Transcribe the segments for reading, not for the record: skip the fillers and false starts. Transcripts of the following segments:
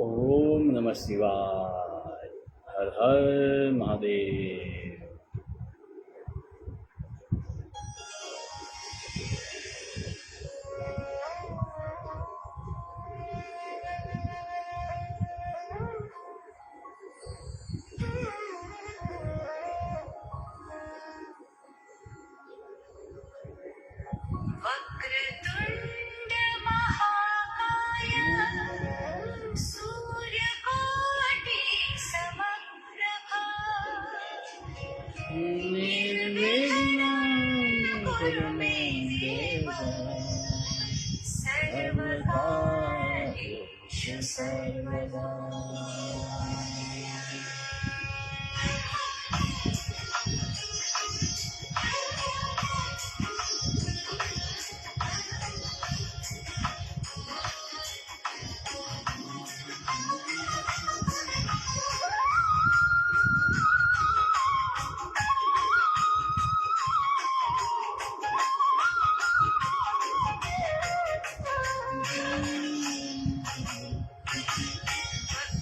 ओम नमः शिवाय। हर हर महादेव। वक्रतुण्ड महाकाय सूर्यकोटि समप्रभा निर्विघ्नं कुरु मे देव सर्वकार्येषु सर्वदा।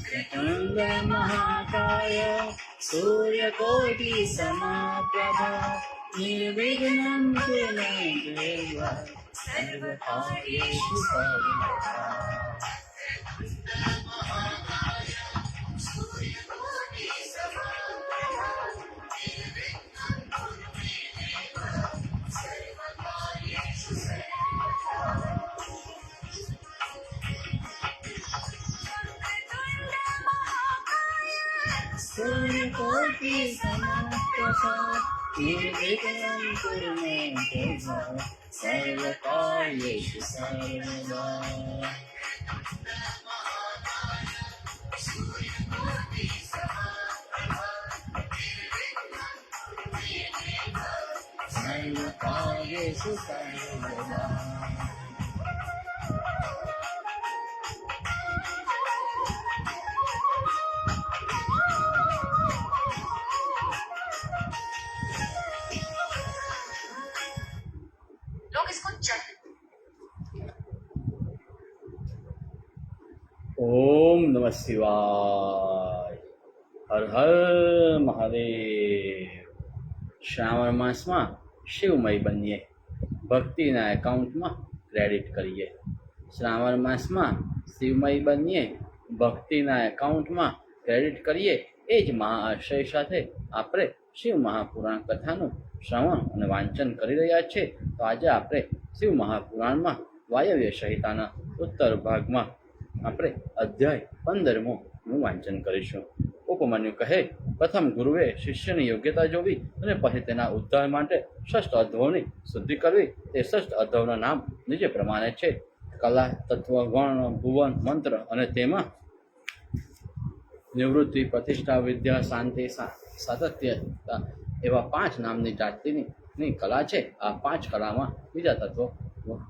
वक्रतुण्ड महाकाय सूर्यकोटि समप्रभा निर्विघ्नं कुरु मे देव सर्वकार्येषु सर्वदा। सूर्यकोटि समप्रभा निर्विघ्नं कुरु मे देव सर्वकार्येषु सर्वदा। सर्वकार्येषु सर्वदा। लोग इसको चल ओम नमः शिवाय। हर हर महादेव। શ્રાવણ માસમાં શિવમય બનીએ, ભક્તિના એકાઉન્ટમાં ક્રેડિટ કરીએ। શ્રાવણ માસમાં શિવમય બનીએ, ભક્તિના એકાઉન્ટમાં ક્રેડિટ કરીએ, એ જ મહાઆશય સાથે આપણે શિવ મહાપુરાણ કથાનું શ્રવણ અને વાંચન કરી રહ્યા છીએ। તો આજે આપણે શિવ મહાપુરાણમાં વાયવ્ય સંહિતાના ઉત્તર ભાગમાં આપણે અધ્યાય 15મું વાંચન કરીશું। ઉપમાન્યુ કહે, પ્રથમ ગુરુએ શિષ્યની યોગ્યતા જોવી અને પછી તેના ઉદ્ધાર માટે ષષ્ઠ અધ્વોની શુદ્ધિ કરવી। તે ષષ્ઠ અધ્વના નામ નીચે પ્રમાણે છે: કલા, તત્વ, વર્ણ, ભુવન, મંત્ર અને તેમાં નિવૃત્તિ, પ્રતિષ્ઠા, વિદ્યા, શાંતિ, સાતત્યતા એવા 5 નામની જાતિની કલા છે। આ 5 કલામાં બીજા તત્વો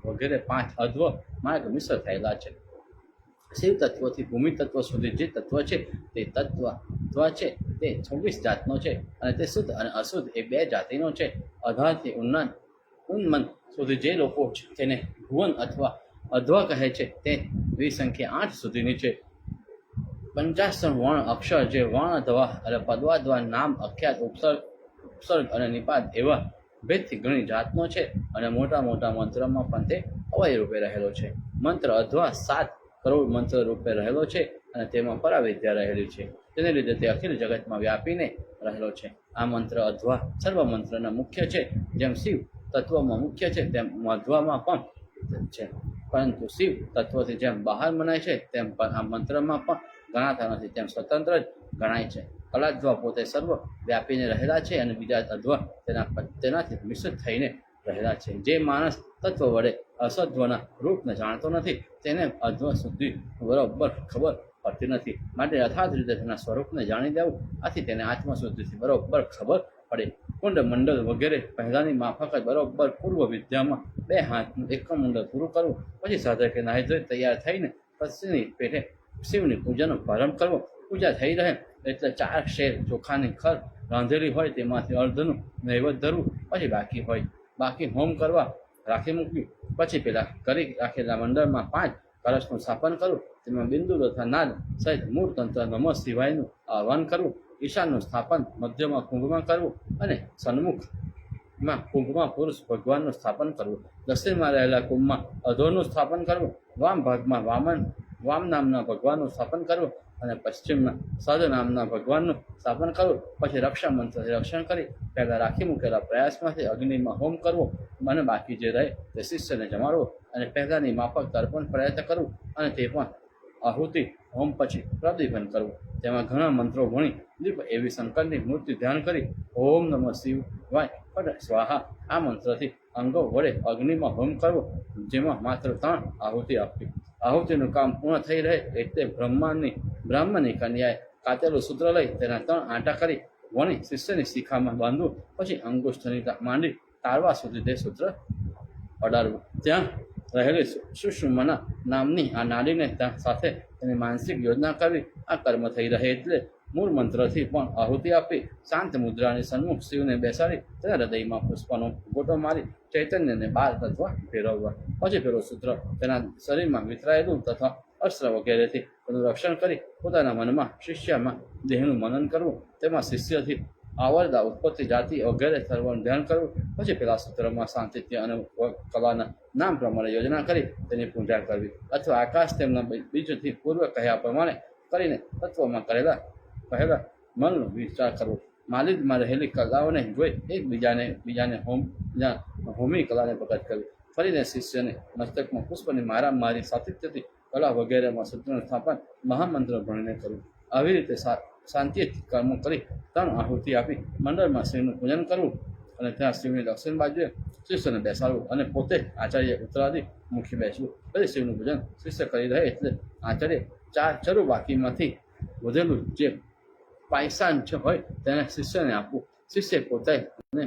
વગેરે 5 અધ્વ માર્ગ મિશ્ર થયેલા છે। શિવ તત્વથી ભૂમિ તત્વ સુધી જે તત્વ છે તે તત્વ છે તે 26 જાતનો છે અને તે શુદ્ધ અને અશુદ્ધ એ 2 જાતિનો છે। અધારથી ઉન્મન સુધી જે લોકો છે તેને ભુવન અથવા અધ્વ કહે છે તે દ્વિસંખ્યા 8 સુધીની છે। 50 વર્ણ અક્ષર જે વર્ણ અધ્વા અને પદવાધ્વા નામ, અખ્યાત, ઉપસર્ગ અને નિપાત એવા ભેદથી ઘણી જાતનો છે અને મોટા મોટા મંત્રમાં પણ તે અવય રૂપે રહેલો છે। મંત્ર અધ્વા 7 કરોડ મંત્ર રૂપે રહેલો છે અને તેમાં પરાવિદ્યા રહેલી છે, તેને લીધે તે અખિલ જગતમાં વ્યાપીને રહેલો છે। આ મંત્ર અધ્વા સર્વ મંત્રના મુખ્ય છે। જેમ શિવ તત્વમાં મુખ્ય છે તેમ અધ્વામાં પણ છે, પરંતુ શિવ તત્વથી જેમ બહાર મનાય છે તેમ આ મંત્રમાં પણ ગણાતા નથી, તેમ સ્વતંત્ર જ ગણાય છે। કલાધ્વા પોતે સર્વ વ્યાપીને રહેલા છે અને બીજા અધ્વા તેનાથી મિશ્રિત થઈને રહેલા છે। જે માણસ તત્વ વડે અસત્વના રૂપને જાણતો નથી તેને અધ્વ શુદ્ધિ બરોબર ખબર પડતી નથી, માટે યથાર્થ રીતે તેના સ્વરૂપને જાણી દેવું, આથી તેને આત્મશુદ્ધિથી બરોબર ખબર પડે। કુંડ મંડળ વગેરે પહેલાની માફક બરોબર પૂર્વ વિદ્યામાં 2 હાથનું એકમ મંડળ પૂરું કરવું, પછી સાધકે નાહી ધોઈ તૈયાર થઈને પશ્ચિમની પેટે શિવની પૂજાનો પ્રારંભ કરવો। પૂજા થઈ રહે એટલે 4 શેર ચોખાની ખર રાંધેલી હોય તેમાંથી અર્ધનું નૈવેદ્ય ધરવું, પછી બાકી હોમ કરવા રાખી મૂકવી, પછી પેલા કરી રાખેલા મંડળમાં 5 કળશનું સ્થાપન કરવું, તેમાં બિંદુ તથા નાદ સહિત મૂળ તંત્ર નમઃ શિવાયનું આહ્વાન કરવું, ઈશાનનું સ્થાપન મધ્યમાં કુંભમાં કરવું અને સન્મુખમાં કુંભમાં પુરુષ ભગવાનનું સ્થાપન કરવું, દક્ષિણમાં રહેલા કુંભમાં અધોનું સ્થાપન કરવું, વામ ભાગમાં વામ નામના ભગવાનનું સ્થાપન કરવું અને પશ્ચિમમાં સદ નામના ભગવાનનું સ્થાપન કરવું. પછી રક્ષા મંત્રથી રક્ષણ કરી પહેલાં રાખી મૂકેલા પ્રયાસમાંથી અગ્નિમાં હોમ કરવો અને બાકી જે રહે તે શિષ્યને જમાડવો અને પહેલાંની માફક તર્પણ પ્રયત્ન કરવું અને તે પણ આહુતિ હોમ પછી પ્રદીપન કરવું. તેમાં ઘણા મંત્રો ભણી દીપ એવી શંકરની મૂર્તિ ધ્યાન કરી ઓમ નમઃ શિવાય પટ સ્વાહા આ મંત્રથી અંગો વડે અગ્નિમાં હોમ કરવો, જેમાં માત્ર 3 આહુતિ આપવી. આહુતિનું કામ પૂર્ણ થઈ રહે એટલે બ્રાહ્મણની કન્યાએ કાતેલું સૂત્ર લઈ તેના 3 આંટા કરી વણી શિષ્યની શિખામાં બાંધવું. પછી અંગુષ્ઠની માંડી તારવા સુધી તે સૂત્ર અડાડવું. ત્યાં રહેલી સુષુમ્ના નામની આ નાડીને ત્યાં સાથે તેની માનસિક યોજના કરવી. આ કર્મ થઈ રહે એટલે મૂળ મંત્રથી પણ આહુતિ આપી શાંત મુદ્રાની સન્મુખ શિવને બેસાડી તેના હૃદયમાં પુષ્પનો ગોટો મારી ચૈતન્યને 12 તત્વ ફેરવવા. પછી પેલું સૂત્ર તેના શરીરમાં વિતરાયેલું તથા અસ્ત્ર વગેરેથી તેનું રક્ષણ કરી પોતાના મનમાં શિષ્યમાં દેહનું મનન કરવું. તેમાં શિષ્યથી આવરદા ઉત્પત્તિ જાતિ વગેરે સર્વનું ધ્યાન કરવું. પછી પેલા સૂત્રમાં સાંતિત્ય અને કલાના નામ પ્રમાણે યોજના કરી તેની પૂજા કરવી અથવા આકાશ તેમના બીજથી પૂર્વ કહ્યા પ્રમાણે કરીને તત્વમાં કહેલા મનનો વિચાર કરવો. માલિદમાં રહેલી કલાઓને જોઈ બીજાને હોમી કલાને પ્રગટ કરવી. ફરીને શિષ્યને મસ્તકમાં પુષ્પની મારા મારી સાતિત્યથી કલા વગેરેમાં સૂત્રનું સ્થાપન મહામંત્ર ભણીને કરવું. આવી રીતે શાંતિથી કર્મો કરી 3 આહુતિ આપી મંડળમાં શિવનું પૂજન કરવું અને ત્યાં શિવની દક્ષિણ બાજુએ શિષ્યને બેસાડવું અને પોતે આચાર્ય ઉત્તરાદી મુખી બેસવું. પછી શિવનું પૂજન શિષ્ય કરી રહે એટલે આચાર્ય 4 ચરુ બાકીમાંથી વધેલું જે પાયસાન હોય તેને શિષ્યને આપવું. શિષ્ય પોતે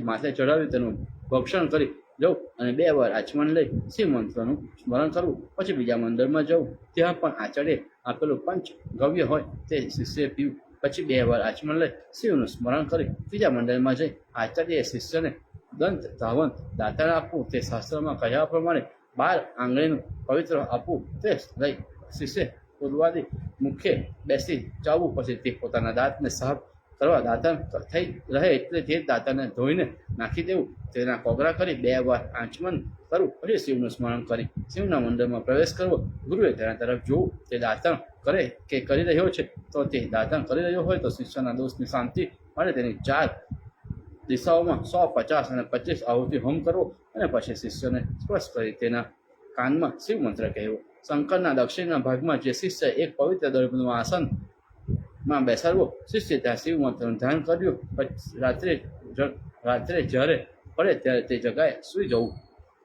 માથે ચડાવી તેનું ભક્ષણ કરી જવું અને 2 વાર આચમન લઈ શિવ મંત્રનું સ્મરણ કરવું. પછી બીજા મંદિરમાં જવું, ત્યાં પણ આચાર્ય આપેલું પંચ ગવ્ય હોય તે શિષ્ય પીવું. પછી 2 વાર આચમન લઈ શિવનું સ્મરણ કરી ત્રીજા મંદિરમાં જઈ આચાર્ય શિષ્યને દંત ધાવન દાતાર આપવું. તે શાસ્ત્રમાં કહ્યા પ્રમાણે 12 આંગળીનું પવિત્ર આપવું તે લઈ શિષ્ય પૂર્વાદી મુખ્ય બેસી ચાવવું. પછી તે પોતાના દાંતને સાફ કરવા દાંતણ થઈ રહે એટલે તે દાંતને ધોઈને નાખી દેવું. તેના કોગરા કરી 2 વાર આચમન કરવું. પછી શિવનું સ્મરણ કરી શિવના મંદિરમાં પ્રવેશ કરવો. ગુરુએ તેના તરફ જોવું. તે દાંતણ કરે કે કરી રહ્યો છે તો તે દાંતણ કરી રહ્યો હોય તો શિષ્યના દોષની શાંતિ માટે તેની 4 દિશાઓમાં 100, 50 અને 25 આહુતિ હોમ કરવો અને પછી શિષ્યને સ્પર્શ કરી તેના કાનમાં શિવ મંત્ર કહેવો. શંકરના દક્ષિણના ભાગમાં જે શિષ્ય એક પવિત્ર દર્ભનું આસનમાં બેસાડવો. શિષ્ય ત્યાં શિવ મંત્રનું ધ્યાન કર્યું. પછી રાત્રે જ્યારે પડે ત્યારે તે જગાએ સૂઈ જવું.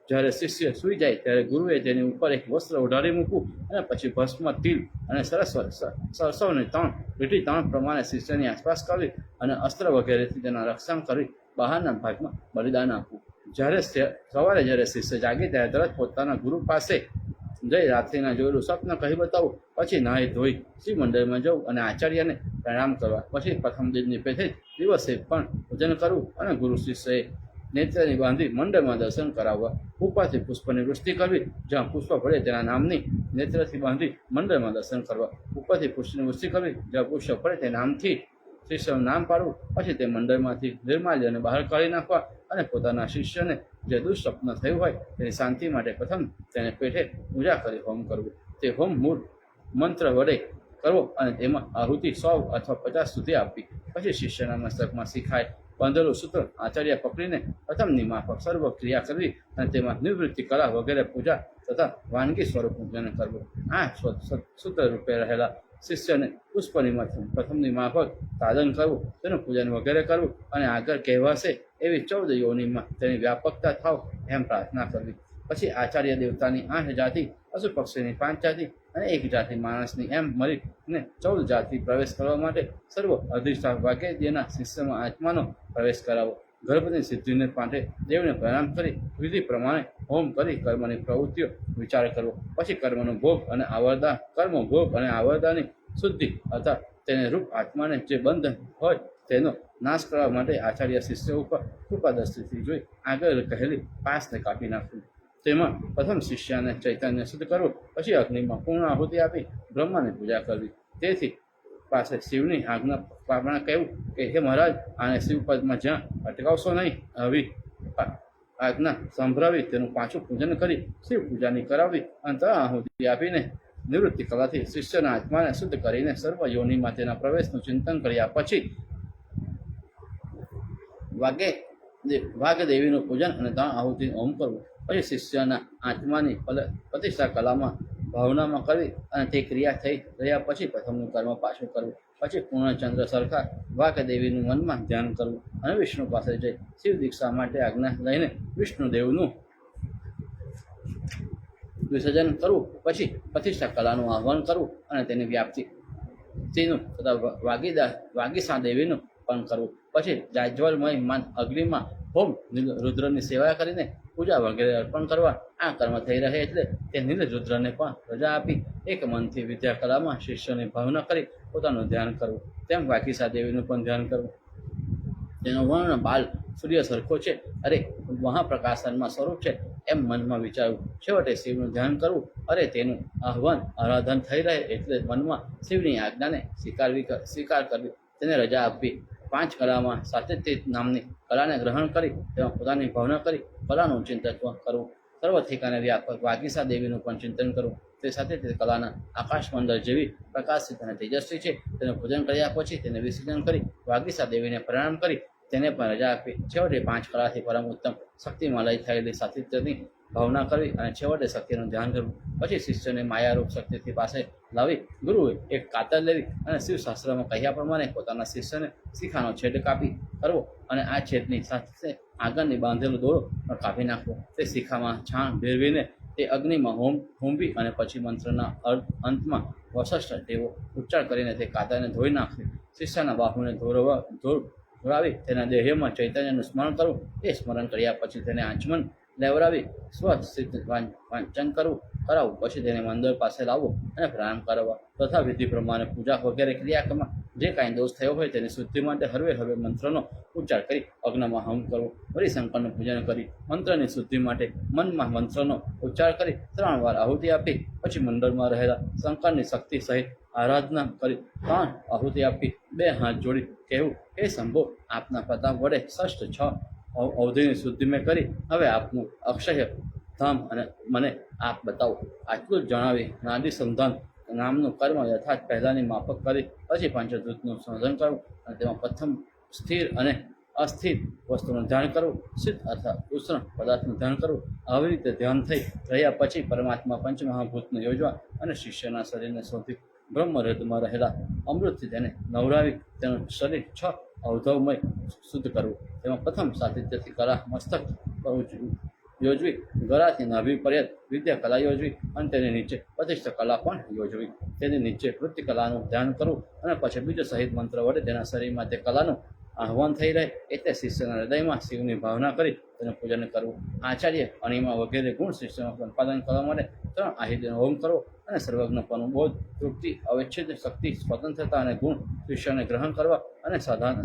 જ્યારે શિષ્ય સૂઈ જાય ત્યારે ગુરુએ તેની ઉપર એક વસ્ત્ર ઓઢાડી મૂકવું અને પછી ભસ્મ, તિલ અને સરસવને 3 લીટી 3 પ્રમાણે શિષ્યની આસપાસ કરવી અને અસ્ત્ર વગેરેથી તેના રક્ષણ કરી બહારના ભાગમાં બલિદાન આપવું. સવારે જ્યારે શિષ્ય જાગે ત્યારે તરત પોતાના ગુરુ પાસે જઈ રાત્રિના જોયેલું સ્વપ્ન કહી બતાવવું. પછી નાહી ધોઈ શિવ મંદિરમાં જવું અને આચાર્યને પ્રણામ કરવા. પછી પ્રથમ દિનની પેઠે દિવસે પણ પૂજન કરવું અને ગુરુ શિષ્યએ નેત્રની બાંધી મંડળમાં દર્શન કરાવવા. ઉપરથી પુષ્પની વૃષ્ટિ કરવી. જ્યાં પુષ્પ પડે તેના નામની નેત્રથી બાંધી મંડળમાં દર્શન કરવા. ઉપરથી પુષ્પની વૃષ્ટિ કરવી. જ્યાં પુષ્પ પડે તે નામથી શિષ્યનું નામ પાડવું. પછી તે મંડળમાંથી નિર્માલ્યને બહાર કાઢી નાખવા અને પોતાના શિષ્યને જે દુઃસ્વપ્ન થયું હોય તેની શાંતિ માટે પ્રથમ તેને પેઠે પૂજા કરી હોમ કરવું. તે હોમ મૂળ મંત્ર વડે કરવો અને તેમાં આહુતિ 100 અથવા 50 સુધી આપવી. પછી શિષ્યના મસ્તકમાં શિખાય બાંધેલું સૂત્ર આચાર્ય પકડીને પ્રથમની માફક સર્વ ક્રિયા કરવી અને તેમાં નિવૃત્તિ કલા વગેરે પૂજા તથા વાનગી સ્વરૂપનું પૂજન કરવું. આ સૂત્ર રૂપે રહેલા શિષ્યને પુષ્પનીમાંથી પ્રથમની માફક સાધન કરવું, તેનું પૂજન વગેરે કરવું અને આગળ કહેવાશે એવી 14 યોનિમાં તેની વ્યાપકતા થાવ એમ પ્રાર્થના કરવી. પછી આચાર્ય દેવતાની 8 જાતિ, પશુ પક્ષીની 5 જાતિ અને 1 જાતિ માણસની એમ મળીને 14 જાતિ પ્રવેશ કરવા માટે સર્વ અધિષ્ઠાન વાગ્યના શિષ્યમાં આત્માનો પ્રવેશ કરાવો. ગર્ભની સિદ્ધિને માટે દેવને પ્રણામ કરી વિધિ પ્રમાણે હોમ કરી કર્મની પ્રવૃત્તિઓ વિચાર કરવો. પછી કર્મનો ભોગ અને આવરદા આવરદાની શુદ્ધિ અથવા તેને રૂપ આત્માને જે બંધ હોય તેનો નાશ કરવા માટે આચાર્ય શિષ્ય ઉપર કૃપા દ્રષ્ટિથી જોઈ આગળ કહેલી પાસને કાપી નાખવું. તેમાં પ્રથમ શિષ્યને ચૈતન્ય શુદ્ધ કરવું, પછી અગ્નિમાં પૂર્ણ આહુતિ આપી બ્રહ્માની પૂજા કરવી. તેથી પાસે શિવની આજ્ઞા કહેવું કે હે મહારાજ, આને શિવ પદમાં જ્યાં અટકાવશો નહીં, આવી આજ્ઞા સંભળાવી તેનું પાછું પૂજન કરી શિવ પૂજાની કરાવી અને તળ આહુતિ આપીને નિવૃત્તિ કલાથી શિષ્યના આત્માને શુદ્ધ કરીને સર્વ યોનિમાં તેના પ્રવેશનું ચિંતન કર્યા પછી વાઘદેવીનું પૂજન અને તળ આહુતિ હોમ કરવું. પછી શિષ્યના આત્માની પ્રતિષ્ઠા કલામાં ભાવનામાં કરવી અને તે ક્રિયા થઈ રહ્યા પછી પ્રથમનું કર્મ પાછું કરવું. પછી પૂર્ણચંદ્ર સરખા વાઘદેવીનું મનમાં ધ્યાન કરવું અને વિષ્ણુ પાસે જઈ શિવ દીક્ષા માટે આજ્ઞા લઈને વિષ્ણુદેવનું વિસર્જન કરવું. પછી પ્રતિષ્ઠા કલાનું આહ્વાન કરવું અને તેની વ્યાપ્તિનું તથા વાગીસા દેવીનું પણ કરવું. પછી જાજ્વલમય અગ્નિમાં હોમ રુદ્રની સેવા કરીને પૂજા વગેરે અર્પણ કરવા. આ કર્મ થઈ રહે એટલે તે નીલ રુદ્રને પણ રજા આપી એક મનથી વિદ્યા કલામાં શિષ્યની ભાવના કરી પોતાનું ધ્યાન કરવું. તેમ વાગીસા દેવીનું પણ ધ્યાન કરવું. તેનો વર્ણ બાલ સૂર્ય સરખો છે, અરે મહાપ્રકાશનમાં સ્વરૂપ છે એમ મનમાં વિચારવું. છેવટે શિવનું ધ્યાન કરવું. અરે તેનું આહ્વાન આરાધન થઈ રહે એટલે મનમાં શિવની આજ્ઞાને સ્વીકાર કરવી, તેને રજા આપવી. 5 કલામાં સાતત્ય નામની કલાને ગ્રહણ કરી તેમાં પોતાની ભાવના કરી કલાનું ચિંતન કરવું. સર્વ ઠેકાને વ્યાપક વાગીસા દેવીનું પણ ચિંતન કરવું. તે સાથે તે કલાના આકાશમંડળ જેવી પ્રકાશિત અને તેજસ્વી છે તેનું પૂજન કર્યા પછી તેને વિસર્જન કરી વાગીસા દેવીને પ્રણામ કરી તેને પણ રજા આપી. છેવટે 5 કલાથી પરમ ઉત્તમ શક્તિમાં લઈ થયેલી સાતત્યની ભાવના કરવી અને છેવટે શક્તિનું ધ્યાન કરવું. પછી શિષ્યને માયારૂપ શક્તિથી પાસે લાવી ગુરુએ એક કાતર લેવી અને શિવશાસ્ત્રમાં કહ્યા પ્રમાણે પોતાના શિષ્યને શિખાનો છેદ કાપી કરવો અને આ છેદની સાથે આગળની બાંધેલું દોરો પણ કાપી નાખવો. તે શિખામાં છાણ ભેરવીને તે અગ્નિમાં હોમવી અને પછી મંત્રના અંતમાં વશિષ્ઠ તેવો ઉચ્ચાર કરીને તે કાતરને ધોઈ નાખવી. શિષ્યના બાહુને ધોરાવી તેના દેહમાં ચૈતન્યનું સ્મરણ કરવું. તે સ્મરણ કર્યા પછી તેને આચમન લેવડાવી સ્વસ્થિત વાંચન કરાવવું. પછી તેને મંદિર પાસે લાવવું અને પ્રારંભ કરવા તથા વિધિ પ્રમાણે પૂજા વગેરે ક્રિયામાં જે કાંઈ દોષ થયો હોય તેની શુદ્ધિ માટે હળવે મંત્રનો ઉચ્ચાર કરી અગ્નમાં હોમ કરવું. વળી શંકરનું પૂજન કરી મંત્રની શુદ્ધિ માટે મનમાં મંત્રનો ઉચ્ચાર કરી 3 વાર આહુતિ આપી. પછી મંડળમાં રહેલા શંકરની શક્તિ સહિત આરાધના કરી 3 આહુતિ આપી 2 હાથ જોડી કહેવું, હે શંભો, આપના પ્રતાપ વડે ષષ્ઠ 6 અવધિની શુદ્ધિ મેં કરી, હવે આપનું અક્ષય ધામ અને મને આપ બતાવો. આટલું જ જણાવી નાદી સંધાન નામનું કર્મ યથાર્થ પહેલાંની માફક કરી પછી પંચદૂતનું શોધન કરવું અને તેમાં પ્રથમ સ્થિર અને અસ્થિર વસ્તુનું ધ્યાન કરવું, સિદ્ધ અથવા ઉષ્ણ પદાર્થનું ધ્યાન કરવું. આવી રીતે ધ્યાન થઈ રહ્યા પછી પરમાત્મા પંચમહાભૂતને યોજવા અને શિષ્યના શરીરને શોધી બ્રહ્મરથમાં રહેલા અમૃતથી તેને નવરાવી તેનું શરીર 6 અવધવમય શુદ્ધ કરવું. તેમાં પ્રથમ સાતિત્યથી કલા મસ્તક યોજવી, ગળાથી નાભી પર્યંત વિદ્યા કલા યોજવી અને તેની નીચે પ્રતિષ્ઠા કલા પણ યોજવી. તેની નીચે વૃત્તિ કલાનું ધ્યાન કરવું અને પછી બીજો સહિત મંત્ર વડે તેના શરીરમાં તે કલાનું આહ્વાન થઈ રહે એટલે શિષ્યના હૃદયમાં શિવની ભાવના કરી તેનું પૂજન કરવું. આચાર્ય અણિમા વગેરે ગુણ શિષ્યનું સંપાદન કરવા માટે 3 આહિતિનો હોમ કરવો અને સર્વજ્ઞપણું બોધ, તૃપ્તિ, અવિચ્છેદ શક્તિ, સ્વતંત્રતા અને ગુણ શિષ્યને ગ્રહણ કરવા અને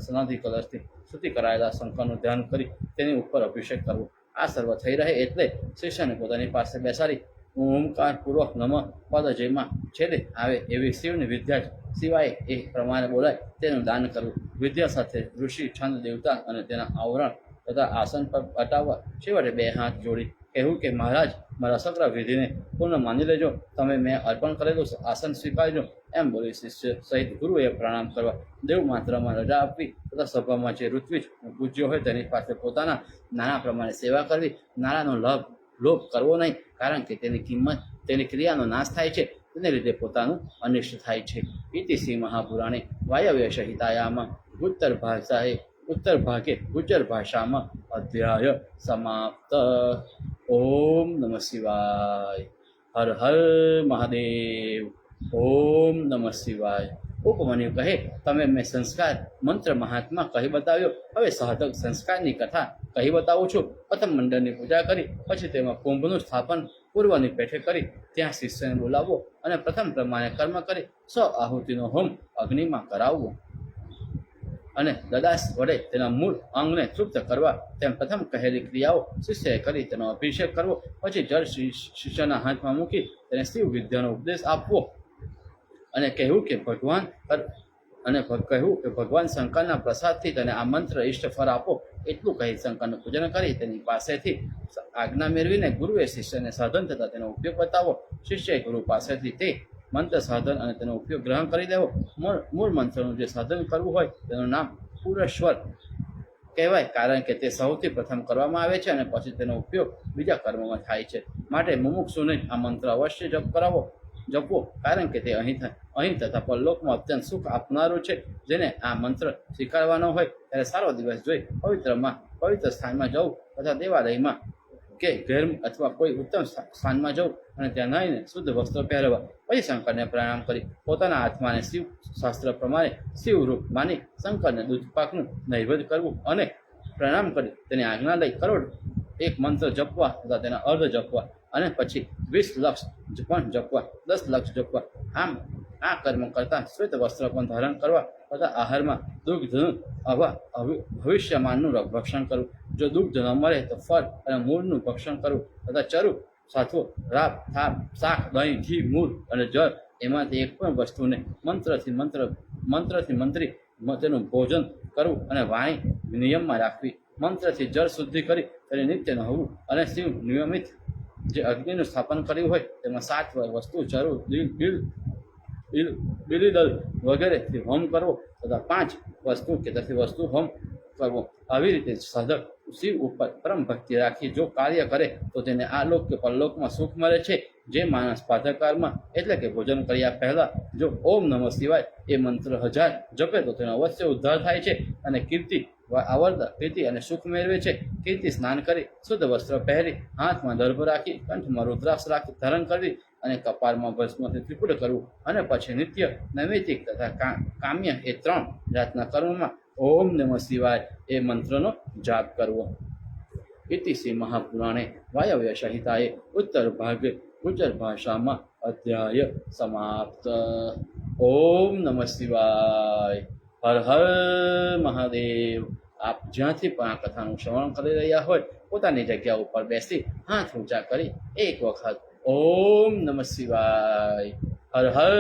સનાધિ કલશથી સ્તુતિ કરાયેલા શંકરનું ધ્યાન કરી તેની ઉપર અભિષેક કરવો. આ સર્વ થઈ રહે એટલે શિષ્યને પોતાની પાસે બેસાડી ઓમકાર પૂર્વક નમઃ પદ જેમાં છેદે આવે એવી શિવની વિદ્યા સિવાય એ પ્રમાણે બોલાય તેનું દાન કરવું. વિદ્યા સાથે ઋષિ, છંદ, દેવતા અને તેના આવરણ તથા આસન પર હટાવવા. છેવટે 2 હાથ જોડી કહેવું કે મહારાજ, મારા સક્ર વિધિને પૂર્ણ માની લેજો, તમે મેં અર્પણ કરેલું આસન સ્વીકારજો. એમ બોલી શિષ્ય સહિત ગુરુએ પ્રણામ કરવા. દેવ માત્રમાં રજા આપવી તથા સભામાં જે ઋત્વિજ પૂજ્ય હોય તેની પાસે પોતાના નાના પ્રમાણે સેવા કરવી. નાણાંનો લોભ કરવો નહીં, કારણ કે તેની ક્રિયાનો નાશ થાય છે, તેને લીધે પોતાનું અનિષ્ટ થાય છે. ઇતિ શ્રી મહાપુરાણે વાયવ્ય સંહિતાયામાં ઉત્તર ભાગે ગુજ્જર ભાષામાં અધ્યાય સમાપ્ત. ઓમ નમઃ શિવાય. હર હર મહાદેવ. ઓમ નમઃ શિવાય. ઉપમન્યુ કહે, તમે મેં સંસ્કાર મંત્ર મહાત્મા કહી બતાવ્યો, હવે સાધક સંસ્કારની કથા કહી બતાવું છું. પ્રથમ મંડળની પૂજા કરી પછી તેમાં કુંભનું સ્થાપન પૂર્વની પેઠે કરી ત્યાં શિષ્યને બોલાવવો અને પ્રથમ પ્રમાણે કર્મ કરી 100 આહુતિનો હોમ અગ્નિમાં કરાવવો. અને દદાસ વડે તેના મૂળ અંગને તૃપ્ત કરવા તેમ પ્રથમ કહેલી ક્રિયાઓ શિષ્યએ કરી તેનો અભિષેક કરવો, પછી જળ શિષ્યના હાથમાં મૂકી તેને શિવ વિદ્યાનો ઉપદેશ આપવો અને કહેવું કે ભગવાન શંકરના પ્રસાદથી તેને આ મંત્ર ઇષ્ટ ફળ આપો. એટલું કહી શંકરનું પૂજન કરી તેની પાસેથી આજ્ઞા મેળવીને ગુરુએ શિષ્યને સાધન થતા તેનો ઉપયોગ બતાવો. શિષ્યએ ગુરુ પાસેથી તે મંત્ર સાધન અને તેનો ઉપયોગ ગ્રહણ કરી દેવો. મૂળ મંત્રનું જે સાધન કરવું હોય તેનું નામ પુરસ્વર કહેવાય, કારણ કે તે સૌથી પ્રથમ કરવામાં આવે છે અને પછી તેનો ઉપયોગ બીજા કર્મમાં થાય છે. માટે મુમુક્ષુને આ મંત્ર અવશ્ય જપવો, કારણ કે તે અહીં તથા પરલોકમાં અત્યંત સુખ આપનારું છે. જેને આ મંત્ર સ્વીકારવાનો હોય ત્યારે સારો દિવસ જોઈ પવિત્ર સ્થાનમાં જવું તથા દેવાલયમાં કે ઘેર અથવા કોઈ ઉત્તમ સ્થાનમાં જવું અને ત્યાં નાહીને શુદ્ધ વસ્ત્રો પહેરવા. પછી શંકરને પ્રણામ કરી પોતાના આત્માને શિવ શાસ્ત્ર પ્રમાણે શિવ રૂપ માની શંકરને દૂધપાકનું નૈવેદ્ય કરવું અને પ્રણામ કરી તેની આજ્ઞા લઈ કરોડ એક મંત્ર જપવા તથા તેના અર્ધ જપવા અને પછી 20 લક્ષ પણ જપવા, 10 લક્ષ જપવા. આમ આ કર્મ કરતા શ્વેત વસ્ત્ર પણ ધારણ કરવા તથા આહારમાં દુગ્ધનું ભવિષ્યમાનનું ભક્ષણ કરવું. જો દુગ્ધ ન મળે તો ફળ અને મૂળનું ભક્ષણ કરવું તથા ચરુ સાથવો, રાબ, થાપ, શાક, દહીં, ઘી, મૂળ અને જળ એમાંથી એક પણ વસ્તુને મંત્રથી મંત્રી તેનું ભોજન કરવું અને વાણી નિયમમાં રાખવી. મંત્રથી જળ શુદ્ધિ કરી તેને નિત્ય નહાવું અને શિવ નિયમિત જે અગ્નિનું સ્થાપન કર્યું હોય તેમાં 7 વસ્તુ ચરુ, બિલીદલ વગેરેથી હોમ કરવો તથા 5 વસ્તુ કે તેથી વસ્તુ હોમ કરવો. આવી રીતે સાધક શિવ ઉપર પરમ ભક્તિ રાખી જો કાર્ય કરે તો તેને આ લોક કે પરલોકમાં સુખ મળે છે. જે માણસ પાદકારમાં એટલે કે ભોજન કર્યા પહેલા જો ઓમ નમઃ શિવાય એ મંત્ર 1000 જપે તો તેનો અવશ્ય ઉદ્ધાર થાય છે અને કીર્તિ અને સુખ મેળવે છે. કીર્તિ સ્નાન કરી શુદ્ધ વસ્ત્ર પહેરી હાથમાં દર્ભ રાખી કંઠમાં રુદ્રાક્ષ રાખી ધારણ કરવી અને કપાળમાં ભસ્મથી ત્રિપુટ કરવું અને પછી નિત્ય, નૈમિતિક તથા કામ્ય એ 3 જાતના કર્મમાં ઓમ નમઃ શિવાય એ મંત્રનો જાપ કરવો. ઇતિ શ્રી મહાપુરાણે વાયવ્ય સંહિતાએ ઉત્તર ભાગે ગુજર ભાષામાં અધ્યાય સમાપ્ત. ઓમ નમઃ શિવાય. હર હર મહાદેવ. આપ જ્યાંથી પણ આ કથાનું શ્રવણ કરી રહ્યા હોય પોતાની જગ્યા ઉપર બેસી હાથ ઊંચા કરી એક વખત ઓમ નમઃ શિવાય, હર હર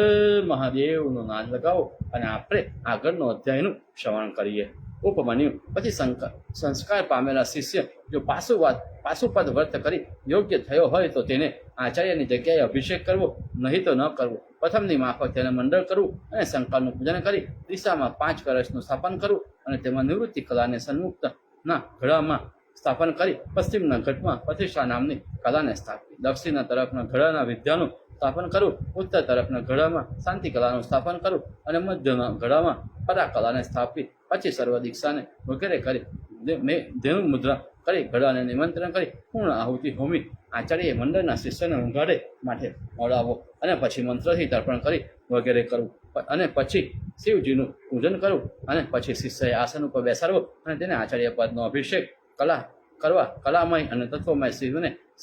મહાદેવનો નાદ લગાવો અને આપણે આગળનો અધ્યાયનું શ્રવણ કરીએ. ઉપમાન્યુ. પછી સંસ્કાર પામેલા શિષ્ય જો પાશુપદ વ્રત કરી યોગ્ય થયો હોય તો તેને આચાર્યની જગ્યાએ અભિષેક કરવો, નહીં તો ન કરવો. પ્રથમની માફક તેને મંડળ કરવું અને શંકરનું પૂજન કરી દિશામાં 5 કળશનું સ્થાપન કરવું અને તેમાં નિવૃત્તિ કલાને સન્મુક્તના ઘડામાં સ્થાપન કરી પશ્ચિમના ઘટમાં પ્રતિષ્ઠા નામની કલાને સ્થાપવી. દક્ષિણના તરફના ઘડાના વિદ્યાનું સ્થાપન કરવું, ઉત્તર તરફના ઘડામાં શાંતિ કલાનું સ્થાપન કરવું અને મધ્યના ઘડામાં પરા કલાને સ્થાપવી. પછી સર્વ દીક્ષાને વગેરે કરી ધેનુ મુદ્રા કરી ઘડાને નિમંત્રણ કરી પૂર્ણ આહુતિ હોમી આચાર્ય મંડળના શિષ્યને ઊંઘાડે માટે મળાવો અને પછી મંત્રથી તર્પણ કરી વગેરે કરવું અને પછી શિવજીનું પૂજન કરવું અને પછી શિષ્યએ આસન ઉપર બેસાડવો અને તેને આચાર્ય પદનો અભિષેક કલામય અને તત્વમય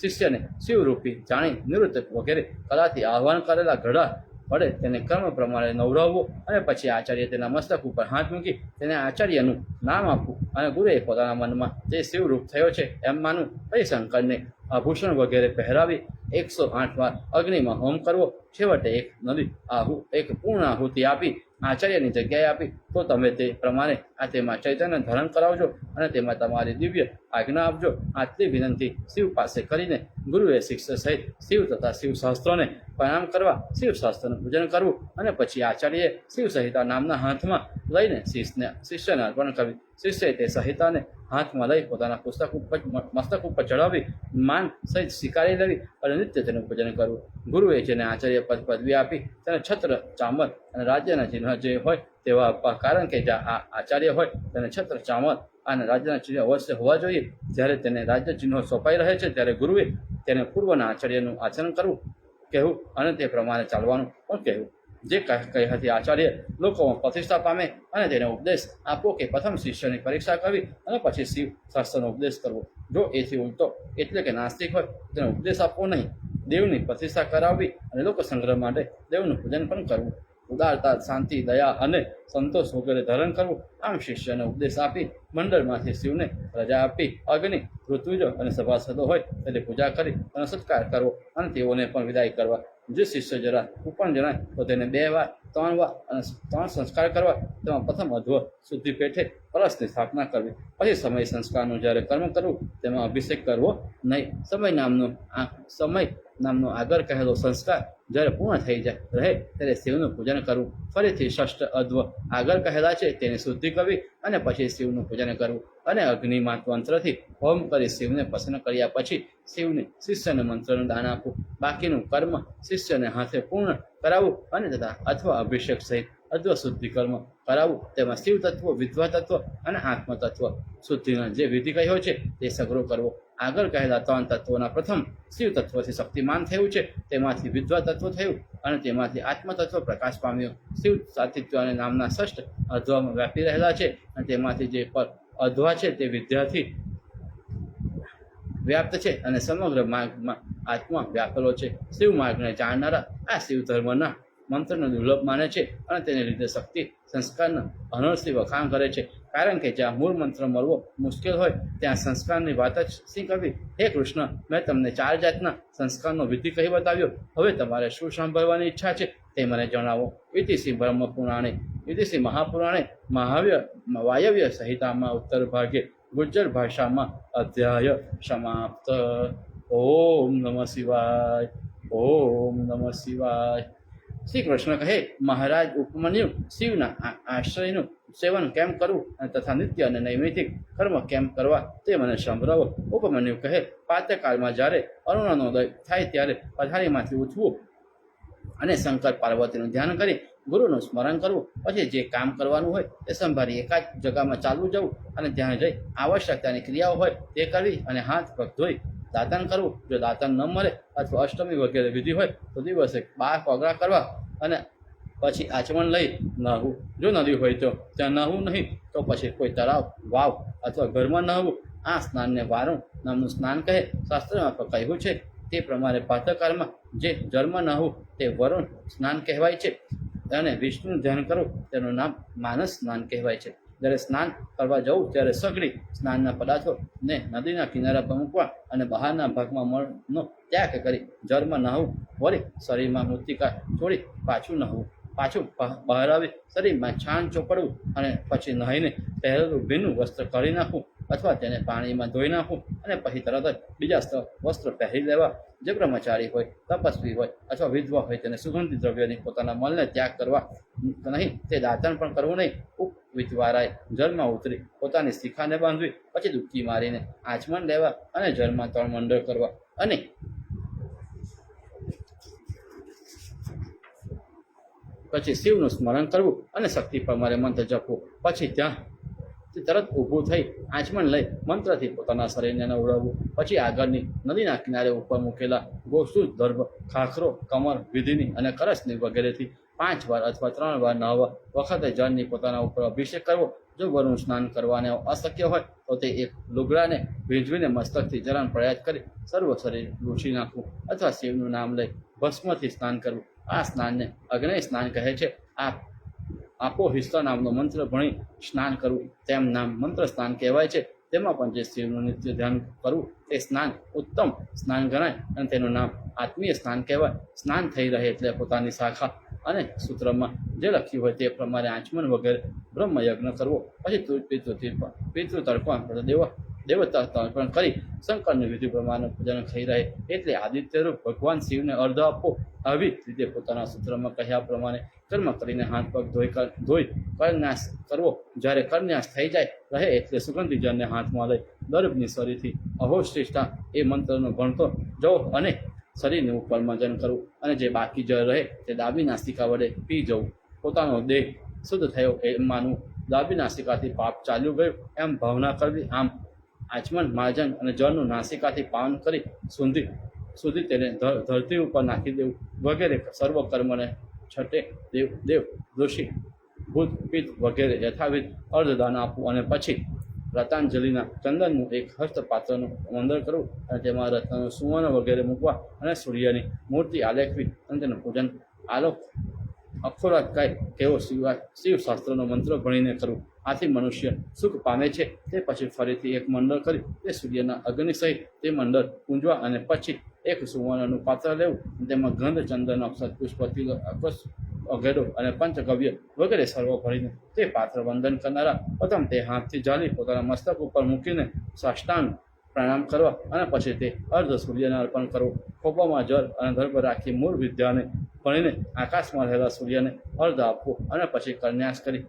શિષ્યને શિવરૂપી જાણી નિવૃત્ત વગેરે કલાથી આહ્વાન કરેલા ઘડા વડે તેને કર્મ પ્રમાણે નવરાવવો અને પછી આચાર્ય તેના મસ્તક ઉપર હાથ મૂકી તેને આચાર્યનું નામ આપવું અને ગુરુએ પોતાના મનમાં જે શિવરૂપ થયો છે એમ માનવું. પછી શંકરને આભૂષણ વગેરે પહેરાવી 108 વાર અગ્નિમાં હોમ કરવો. છેવટે એક પૂર્ણ આહુતિ આપી આચાર્યની જગ્યાએ આપી તો તમે તે પ્રમાણે તેમાં ચૈતન્ય ધારણ કરાવજો અને તેમાં તમારી દિવ્ય આજ્ઞા આપજો. આટલી વિનંતી શિવ પાસે કરીને ગુરુએ શિષ્ય સહિત શિવ તથા શિવ શાસ્ત્રોને પ્રણામ કરવા શિવ શાસ્ત્રનું પૂજન કરવું અને પછી આચાર્યએ શિવ સંહિતા નામના હાથમાં લઈને શિષ્યને અર્પણ કરવી. શિષ્યએ તે સંહિતાને હાથમાં લઈ પોતાના મસ્તક ઉપર ચડાવી માન સહિત સ્વીકારી લેવી અને નિત્ય તેનું પૂજન કરવું. ગુરુએ જેને આચાર્ય પદવી આપી તેને છત્ર, ચામર અને રાજ્યના ચિહ્ન જે હોય તેવા આપવા, કારણ કે જ્યાં આ આચાર્ય હોય તેને છત્ર, ચામર અને રાજ્યના ચિહ્ન અવશ્ય હોવા જોઈએ. જ્યારે તેને રાજ્ય ચિહ્નો સોંપાઈ રહે છે ત્યારે ગુરુએ તેને પૂર્વના આચાર્યનું આચરણ કરવું કહેવું અને તે પ્રમાણે ચાલવાનું પણ કહેવું. જે કહેવાથી આચાર્ય લોકોમાં પ્રતિષ્ઠા પામે અને તેને ઉપદેશ આપવો કે પ્રથમ શિષ્યની પરીક્ષા કરવી અને પછી શિવ શાસ્ત્રનો ઉપદેશ કરવો. જો એથી ઉલટો એટલે કે નાસ્તિક હોય તેને ઉપદેશ આપવો નહીં. દેવની પ્રતિષ્ઠા કરાવવી અને લોકો સંગ્રહ માટે દેવનું પૂજન પણ કરવું. ઉદારતા, શાંતિ, દયા અને સંતોષ વગેરે ધારણ કરવું. આમ શિષ્યને ઉપદેશ આપી મંડળમાંથી શિવને રજા આપી અગ્નિ, ઋત્વિજો અને સભાસદો હોય તેની પૂજા કરી અને સત્કાર કરવો અને તેઓને પણ વિદાય કરવા. જે શિષ્ય જરા ઉપણ જણાય તો તેને 2 વાર 3 વાર અને 3 સંસ્કાર કરવા. તેમાં પ્રથમ અધ્વ શુદ્ધિ પેઠે કળશની સ્થાપના કરવી. પછી સમય સંસ્કારનું જ્યારે કર્મ કરવું તેમાં અભિષેક કરવો નહીં. સમય નામનો આગળ કહેલો સંસ્કાર જ્યારે પૂર્ણ થઈ જાય રહે ત્યારે શિવનું પૂજન કરવું. ફરીથી ષષ્ઠ અધ્વ આગળ કહેલા છે તેની શુદ્ધિ કરવી અને પછી શિવનું પૂજન કરવું અને અગ્નિમાં મંત્રથી હોમ કરી શિવને પ્રસન્ન કર્યા પછી શિષ્યને મંત્રનું દાન આપવું. બાકીનું કર્મ શિષ્યને હાથે પૂર્ણ કરાવવું અને તથા અથવા અભિષેક સહિત અધ્વ શુદ્ધિ કર્મ કરાવવું. તેમાં શિવ તત્વ, વિધવા તત્વ અને આત્મ તત્વ શુદ્ધિના જે વિધિ કહ્યો છે તે સગરો કરવો. આગળ કહેલા 3 તત્વોના પ્રથમ શિવ તત્વથી શક્તિમાન થયું છે, તેમાંથી વિધવા તત્વ થયું અને તેમાંથી આત્મ તત્વ પ્રકાશ પામ્યો. શિવ સાતિત્વ અને નામના ષષ્ઠ અધ્વામાં વ્યાપી રહેલા છે અને તેમાંથી જે પર અધ્વા છે તે વિદ્યાથી વ્યાપ્ત છે અને સમગ્ર માર્ગમાં આત્મા વ્યાપેલો છે. શિવ માર્ગને જાણનારા આ શિવ ધર્મના મંત્રનો દુર્લભ માને છે અને તેને લીધે શક્તિ સંસ્કારના અનર્થથી વખાણ કરે છે. કારણ કે જ્યાં મૂળ મંત્ર મળવો મુશ્કેલ હોય ત્યાં સંસ્કારની વાત જ શી કરવી. હે કૃષ્ણ, મેં તમને 4 જાતના સંસ્કારનો વિધિ કહી બતાવ્યો. હવે તમારે શું સાંભળવાની ઈચ્છા છે તે મને જણાવો. ઇતિશ્રી બ્રહ્મપુરાણે, ઇતિશ્રી મહાપુરાણે, વાયવ્ય સંહિતામાં ઉત્તર ભાગે ગુજ્જર ભાષામાં અધ્યાય સમાપ્ત. ઓમ નમઃ શિવાય. ઓમ નમઃ શિવાય. શ્રી કૃષ્ણ કહે, મહારાજ ઉપમન્યુ, શિવના આશ્રયનું સેવન કેમ કરવું અને તથા નિત્ય અને નૈમિતિક કર્મ કેમ કરવા તે મને સંભળાવો. ઉપમન્યુ કહે, પ્રાતઃકાળમાં જ્યારે અરુણનો ઉદય થાય ત્યારે પથારીમાંથી ઉઠવું અને શંકર પાર્વતીનું ધ્યાન કરી ગુરુનું સ્મરણ કરવું. પછી જે કામ કરવાનું હોય તે સંભાળી એકાદ જગામાં ચાલવું જવું અને ત્યાં જઈ આવશ્યકતાની ક્રિયાઓ હોય તે કરવી અને હાથ પગ ધોઈ દાતન કરવું. જો દાતન ન મળે અથવા અષ્ટમી વગેરે વિધિ હોય તો દિવસે 12 પગલા કરવા અને પછી આચમન લઈ નહાવું. જો નદી હોય તો ત્યાં નહાવું નહીં તો પછી કોઈ તળાવ, વાવ અથવા ઘરમાં નહાવું. આ સ્નાનને વારું નામનું સ્નાન કહે. શાસ્ત્રમાં પણ કહ્યું છે તે પ્રમાણે પ્રાતઃકાળમાં જે જળમાં નહાવું તે વરુણ સ્નાન કહેવાય છે અને વિષ્ણુનું ધ્યાન કરવું તેનું નામ માનસ સ્નાન કહેવાય છે. જ્યારે સ્નાન કરવા જવું ત્યારે સઘળી સ્નાનના પદાર્થોને નદીના કિનારા પર મૂકવા અને બહારના ભાગમાં મળનો ત્યાગ કરી જળમાં નહાવું. વળી શરીરમાં મૃત્તિકા છોડી પાછું નહાવું. પાછું બહાર આવી શરીરમાં છાણ ચોપડવું અને પછી નહાઈને પહેરેલું ભીનું વસ્ત્ર કાઢી નાખવું અથવા તેને પાણીમાં ધોઈ નાખવું અને પછી તરત જ બીજા વસ્ત્ર પહેરી લેવા. જે બ્રહ્મચારી હોય, તપસ્વી હોય અથવા વિધવા હોય તેને સુગંધિત દ્રવ્યની પોતાના મળને ત્યાગ કરવા નહીં. તે દાતન પણ કરવું નહીં. વિધવારાએ જળમાં ઉતરી પોતાની શિખાને બાંધવી, પછી ડૂબકી મારીને આચમન લેવા અને જળમાં 3 મંડળ કરવા અને પછી શિવનું સ્મરણ કરવું અને શક્તિ પ્રમાણે મંત્ર જપવું. પછી ત્યાં તરત ઊભું થઈ આચમન લઈ મંત્રથી પોતાના શરીરને નવડાવવું. પછી આગળની નદીના કિનારે ઉપર મૂકેલા ગોસુદ, દર્ભ, ખાખરો, કમર, વિધિની અને કળશની વગેરેથી 5 વાર અથવા 3 વાર નહાવા. વખતે જળની પોતાના ઉપર અભિષેક કરવો. જો વરુણ સ્નાન કરવાને અશક્ય હોય તો તે એક લુગડાને ભીંજવીને મસ્તકથી જરણ પ્રયાસ કરી સર્વ શરીર લૂછી નાખવું અથવા શિવનું નામ લઈ ભસ્મથી સ્નાન કરવું. આ સ્નાનને અગ્નિ સ્નાન કહે છે. આપો હિસ્સા નામનો મંત્ર ભણી સ્નાન કરવું તેમ નામ મંત્ર સ્નાન કહેવાય છે. તેમાં પણ જે શિવનું નિત્ય ધ્યાન કરવું તે સ્નાન ઉત્તમ સ્નાન ગણાય અને તેનું નામ આત્મીય સ્નાન કહેવાય. સ્નાન થઈ રહે એટલે પોતાની શાખા અને સૂત્રમાં જે લખ્યું હોય તે પ્રમાણે આચમન વગેરે બ્રહ્મયજ્ઞ કરવો. પછી પિતૃ તર્પણ દેવતા તર્પણ કરી શંકરની વિધિ પ્રમાણે પૂજન થઈ રહે એટલે આદિત્યરૂપ ભગવાન શિવને અર્ધ આપવો. આવી રીતે પોતાના સૂત્રમાં કહ્યા પ્રમાણે કર્મ કરીને હાથ પગ ધોઈ કરન્યાસ કરવો. જ્યારે કરન્યાસ થઈ જાય રહે એટલે સુગંધી જળને હાથમાં લઈ દર્ભની સરીથી અહોશ્રેષ્ઠા એ મંત્રનો ભણતો જવો અને શરીરને ઉપર મંજન કરવું અને જે બાકી જળ રહે તે ડાબી નાસિકા વડે પી જવું. પોતાનો દેહ શુદ્ધ થયો એમ માનવું. ડાબી નાસિકાથી પાપ ચાલ્યું ગયું એમ ભાવના કરવી. આમ આચમન, માર્જન અને જળનું નાસિકાથી પાન કરી સુધી તેને ધરતી ઉપર નાખી દેવું વગેરે સર્વ કર્મને છઠે દેવ ઋષિ, ભૂત, પિત્ત વગેરે યથાવિધ અર્ધદાન આપવું અને પછી રતાંજલિના ચંદનનું એક હસ્તપાત્રનું વંદન કરવું અને તેમાં રત્નનું સુવર્ણ વગેરે મૂકવા અને સૂર્યની મૂર્તિ આલેખવી અને તેનું પૂજન અખોરાક કાંઈ કેવો શિવશાસ્ત્રનો મંત્ર ભણીને કરવું. આથી મનુષ્ય સુખ પામે છે. તે પછી ફરીથી એક મંડળ કરી તે સૂર્યના અગ્નિ સહિત તે મંડળ પૂંજવા અને પછી એક સુવર્ણનું પાત્ર લેવું, તેમાં ગંધ, ચંદન, અક્ષત, પુષ્પ, તિલ, વગેરે અને પંચગવ્ય વગેરે સર્વો ભરીને તે પાત્ર વંદન કરનારા પ્રથમ તે હાથથી જાલી પોતાના મસ્તક ઉપર મૂકીને સાષ્ટાંગ પ્રણામ કરવા અને પછી તે અર્ધ સૂર્યને અર્પણ કરવું. ખોબામાં જળ અને દર્ભ રાખી મૂળ વિદ્યાને ભણીને આકાશમાં રહેલા સૂર્યને અર્ધ આપવું અને પછી કરન્યાસ કરી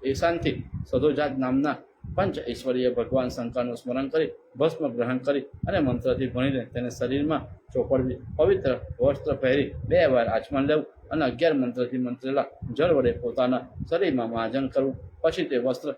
ઈશાનથી સદોજાત નામના પંચ ઈશ્વરીય ભગવાન શંકરનું સ્મરણ કરી ભસ્મ ગ્રહણ કરી અને મંત્રથી ભણીને તેને શરીરમાં ચોપડવી. પવિત્ર વસ્ત્ર પહેરી 2 વાર આચમન લેવું અને 11 મંત્રથી મંત્રેલા જળ વડે પોતાના શરીરમાં માર્જન કરવું. પછી તે વસ્ત્ર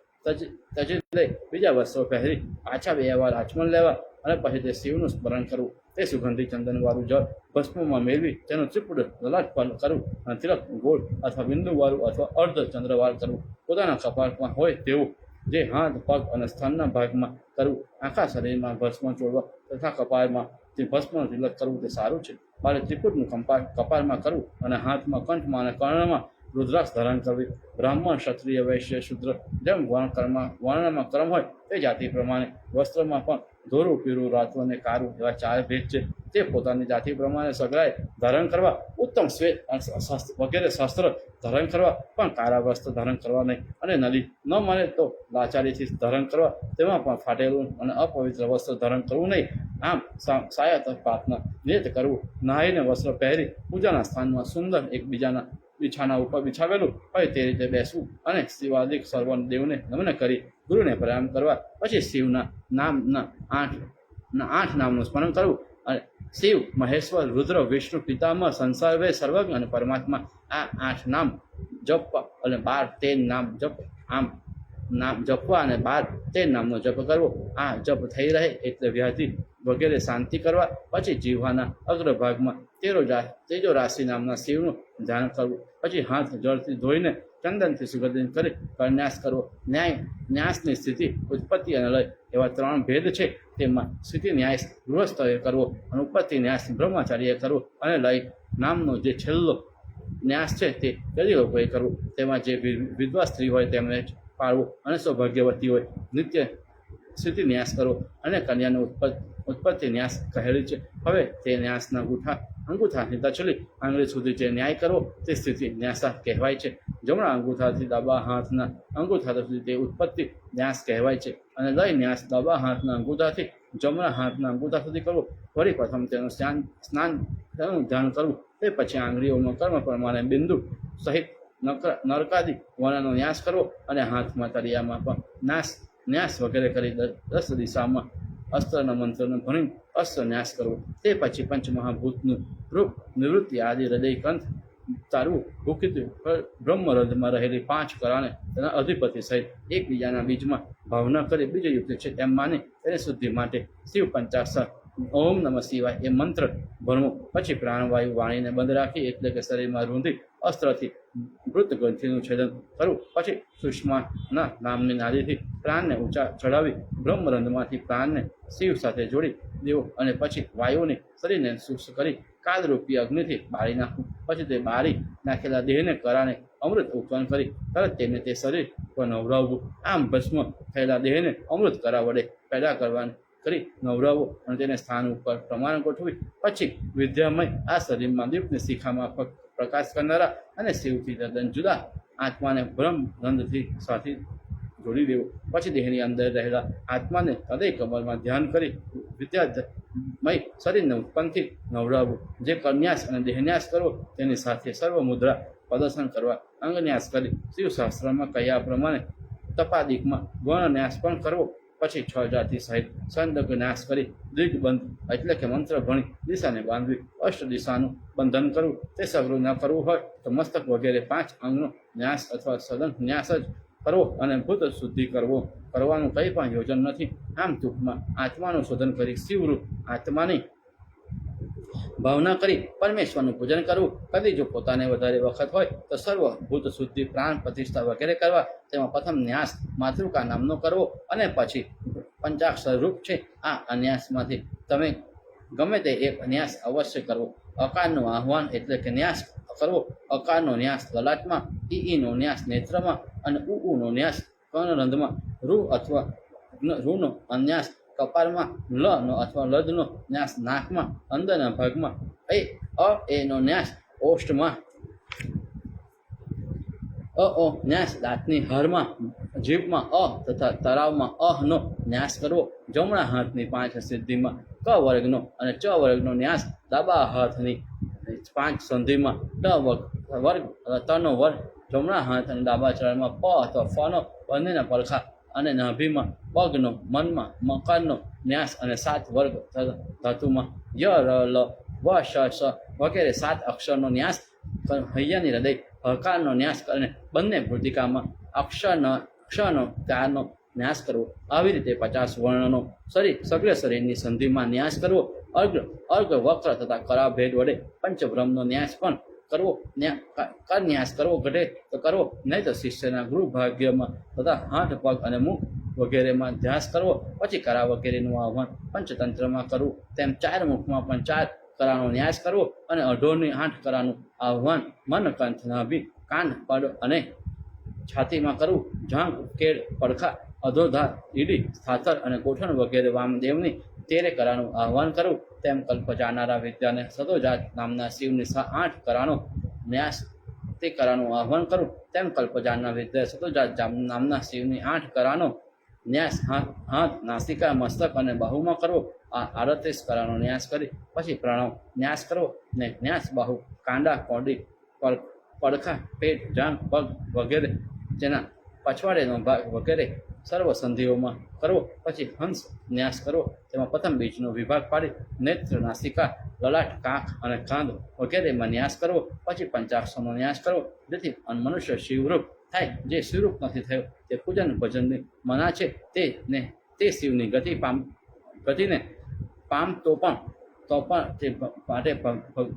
તજી લઈ બીજા વસ્ત્રો પહેરી પાછા 2 વાર આચમન લેવા અને પછી તે શિવનું સ્મરણ કરવું. તે સુગંધી ચંદનવાળું જળ ભસ્મમાં મેળવી તેનું ત્રિપુટ લલાટ પર કરવું અને તિલક ગોળ અથવા બિંદુવાળું અથવા અર્ધ ચંદ્રવાળ કરવું. પોતાના કપાળમાં હોય તેવું જે હાથ, પગ અને સ્તનના ભાગમાં કરવું. આખા શરીરમાં ભસ્મ ચોળવા તથા કપાળમાં તે ભસ્મનું તિલક કરવું તે સારું છે. મારે ત્રિપુટનું કપાળમાં કરવું અને હાથમાં, કંઠમાં અને કર્ણમાં રુદ્રાક્ષ ધારણ કરવી. બ્રાહ્મણ, ક્ષત્રિય, વૈશ્ય, શૂદ્ર જેમ વર્ણમાં ક્રમ હોય તે જાતિ પ્રમાણે વસ્ત્રમાં પણ ધોરું, પીળું, રાતું અને કાળું એવા 4 ભેદ છે. તે પોતાની જાતિ પ્રમાણે સગડાએ ધારણ કરવા, ઉત્તમ શ્વેત વગેરે શસ્ત્ર ધારણ કરવા, પણ કાળા વસ્ત્ર ધારણ કરવા નહીં. અને નદી ન મળે તો લાચારીથી ધારણ કરવા, તેમાં પણ ફાટેલું અને અપવિત્ર વસ્ત્ર ધારણ કરવું નહીં. આમ સાયત પાપના નિયત કરવું. નહાઈને વસ્ત્ર પહેરી પૂજાના સ્થાનમાં સુંદર એકબીજાના બિછાના ઉપર બિછાવેલું હોય તે રીતે બેસવું અને શિવાદિક સર્વ દેવને નમન કરી ગુરુને પ્રણામ કરવા. પછી શિવના નામના 8 નામનું સ્મરણ કરવું. અને શિવ, મહેશ્વર, રુદ્ર, વિષ્ણુ, પિતામહ, સંસાર વે, સર્વજ્ઞ અને પરમાત્મા આ 8 નામ જપવા અને 12 નામ જપ આમ નામ જપવા અને 12 નામનો જપ કરવો. આ જપ થઈ રહે એટલે વ્યાધિ વગેરે શાંતિ કરવા. પછી જીવવાના અગ્રભાગમાં તેજો રાશિ નામના શિવનું ધ્યાન કરવું. પછી હાથ જળથી ધોઈને ચંદનથી સુગંધિત કરી કરન્યાસ કરવો. ન્યાસની સ્થિતિ, ઉત્પત્તિ અને લય એવા 3 ભેદ છે. તેમાં સ્થિતિ ન્યાસ ગૃહસ્થએ કરવો અને ઉત્પત્તિ ન્યાસ બ્રહ્મચારીએ કરવો અને લય નામનો જે છેલ્લો ન્યાસ છે તે દરેક લોકોએ કરવું. તેમાં જે વિધવા સ્ત્રી હોય તેમને જ પાળવું અને સૌભાગ્યવતી હોય નિત્ય સ્થિતિ ન્યાસ કરવો. અને કન્યાનું ઉત્પત્તિ ન્યાસ કહેલી છે. હવે તે ન્યાસના અંગૂઠાથી તચલી આંગળી સુધી જે ન્યાય કરવો તે સ્થિતિ ન્યાસા કહેવાય છે. જમણા અંગૂઠાથી ડાબા હાથના અંગૂઠા સુધી તે ઉત્પત્તિ ન્યાસ કહેવાય છે. અને લય ન્યાસ ડાબા હાથના અંગૂઠાથી જમણા હાથના અંગૂઠા સુધી કરવો. વળી પ્રથમ તેનું તેનું ધ્યાન કરવું. તે પછી આંગળીઓમાં કર્મ પ્રમાણે બિંદુ સહિત નરકાદી વર્ણનો ન્યાસ કરવો અને હાથમાં તળિયામાં પણ ન્યાસ વગેરે કરી 10 દિશામાં અસ્ત્રના મંત્રનો ભણી અસ્ત્ર ન્યાસ કરવો. તે પછી પંચમહાભૂતનું રૂપ, નિવૃત્તિ આદિ હૃદયકંઠ તારવું. ભૂકિત બ્રહ્મરંધમાં રહેલી 5 કળાને તેના અધિપતિ સહિત એકબીજાના બીજમાં ભાવના કરી બીજયુક્ત છે એમ માની તેને શુદ્ધિ માટે શિવ 50 ઓમ નમઃ શિવાય એ મંત્ર ભણવો. પછી પ્રાણવાયુ વાણીને બંધ રાખી એટલે કે શરીરમાં રૂંધી અસ્ત્રથી મૃત ગ્રંથિનું છેદન કરવું. પછી સુષ્માના નામની નાદીથી પ્રાણને ઊંચા ચડાવી બ્રહ્મરંધમાંથી પ્રાણને શિવ સાથે જોડી દેવો અને પછી વાયુને શરીરને શુષ્ક કરી કાળરૂપી અગ્નિથી બાળી નાખવું. પછી તે બાળી નાખેલા દેહને કરાને અમૃત ઉત્પન્ન કરી તરત તેને તે શરીર પર નવરાવવું. આમ ભસ્મ થયેલા દેહને અમૃત કરા વડે પેદા કરી નવરાવવો અને તેને સ્થાન ઉપર પ્રમાણ ગોઠવી. પછી વિદ્યામય આ શરીરમાં દીપની શિખામાં પ્રકાશ કરનારા અને શિવથી તદ્દન જુદા આત્માને બ્રહ્મ રંધથી સાથે જોડી દેવો. પછી દેહની અંદર રહેલા આત્માને હૃદય કમળમાં ધ્યાન કરી વિદ્યામય શરીરને ઉત્પન્નથી નવરાવવું. જે કન્યાસ અને દેહન્યાસ કરવો તેની સાથે સર્વ મુદ્રા પ્રદર્શન કરવા. અંગન્યાસ કરી શિવશાસ્ત્રમાં કહ્યા પ્રમાણે તપાદિકમાં વર્ણન્યાસ પણ કરવો. પછી 6 જાતિ સહિત સંદર્ભ નાશ કરી દિગ્બંધ એટલે કે મંત્ર ભણી દિશાને બાંધવી. અષ્ટ દિશાનું બંધન કરવું. તે સગળું ન કરવું હોય તો મસ્તક વગેરે 5 અંગનો ન્યાસ અથવા સદન ન્યાસ જ કરવો અને ભૂત શુદ્ધિ કરવાનું કંઈ પણ યોજન નથી. આમ ટૂંકમાં આત્માનું શોધન કરી શિવરૂપ આત્માની ભાવના કરી પરમેશ્વરનું પૂજન કરવું. કદી જો પોતાને વધારે વખત હોય તો સર્વ ભૂત શુદ્ધિ, પ્રાણ પ્રતિષ્ઠા વગેરે કરવા. તેમાં પ્રથમ ન્યાસ માતૃકા નામનો કરવો અને પછી પંચાક્ષર રૂપ છે આ અન્યાસમાંથી તમે ગમે તે એક ન્યાસ અવશ્ય કરવો. અકાળનું આહ્વાન એટલે કે ન્યાસ કરવો, અકારનો ન્યાસ લલાટમાં, ઈનો ન્યાસ નેત્રમાં અને ઉનો ન્યાસ કર્ણરંધ્રમાં, રૂ અથવા રૂનો અન્યાસ કપાળમાં, લનો અથવા લદનો ન્યાસ નાકમાં અંદરના ભાગમાં, એનો ન્યાસ ઓષ્ઠમાં, ઓ ન્યાસ દાંતની હારમાં, જીભમાં તથા તરાવમાં નો ન્યાસ કરવો, જમણા હાથની 5 સિદ્ધિમાં ક વર્ગનો અને ચ વર્ગનો ન્યાસ, ડાબા હાથની 5 સંધિમાં વર્ગ તનો વર્ગ, જમણા હાથ અને ડાબા ચરણમાં પ અથવા ફનો બંનેના પડખા અને નાભીમાં, પગનો મનમાં મકારનો ન્યાસ અને 7 વર્ગ ધાતુમાં, ય ર લ વ શ સ વગેરે 7 અક્ષરનો ન્યાસ, હૈયાની હૃદય હકારનો ન્યાસ અને બંને મૃતિકામાં અક્ષરનો ત્યારનો ન્યાસ કરવો. આવી રીતે 50 વર્ણનો સગળ શરીરની સંધિમાં ન્યાસ કરવો. અર્ઘ વક્ર તથા કરાભેદ વડે પંચબ્રહ્મનો ન્યાસ પણ કરવો. ન્યાસ કરવો ઘટે તો કરવો, નહીં તો શિષ્યના ગૃહ ભાગ્યમાં તથા હાથ પગ અને મુખ વગેરેમાં ધ્યાસ કરવો. પછી કરા વગેરેનું આહ્વાન પંચતંત્રમાં કરવું. તેમ 4 મુખમાં પણ 4 કરાનો ન્યાસ કરવો અને અઢોરની 8 કરાનું આહ્વાન મન કંઠ નાભી કાન પડ અને છાતીમાં કરવું. જાંઘ કેળ પડખા અધોધાર ઈડી સ્થાતર અને ગોઠણ વગેરે વામદેવની 13 કરાનું આહ્વાન કરવું. તેમ કલ્પ જાનારા વિદ્યાને સતોજાત નામના શિવની 8 કરાનો ન્યાસ તે કરાનું આહ્વાન કરવું. તેમ કલ્પ જાણનાર વિદ્યાએ સતોજાત નામના શિવની 8 કરાનો ન્યાસ હાથ નાસિકા મસ્તક અને બાહુમાં કરવો. આ 38 કરાનો ન્યાસ કરી પછી પ્રણવ ન્યાસ કરવો ને ન્યાસ બાહુ કાંડા કોડી પડખા પેટ જાંઘ પગ વગેરે જેના પછવાડેનો ભાગ વગેરે સર્વ સંધિઓમાં કરવો. પછી હંસ ન્યાસ કરવો. તેમાં પ્રથમ બીજનો વિભાગ પાડી નેત્ર નાસિકા લલાટ કાંખ અને કાંદ વગેરેમાં ન્યાસ કરવો. પછી પંચાક્ષરનો ન્યાસ કરવો, જેથી મનુષ્ય શિવરૂપ થાય. જે શિવરૂપ નથી થયો તે પૂજન ભજનની મના છે તે શિવની ગતિને પામતો પણ તે માટે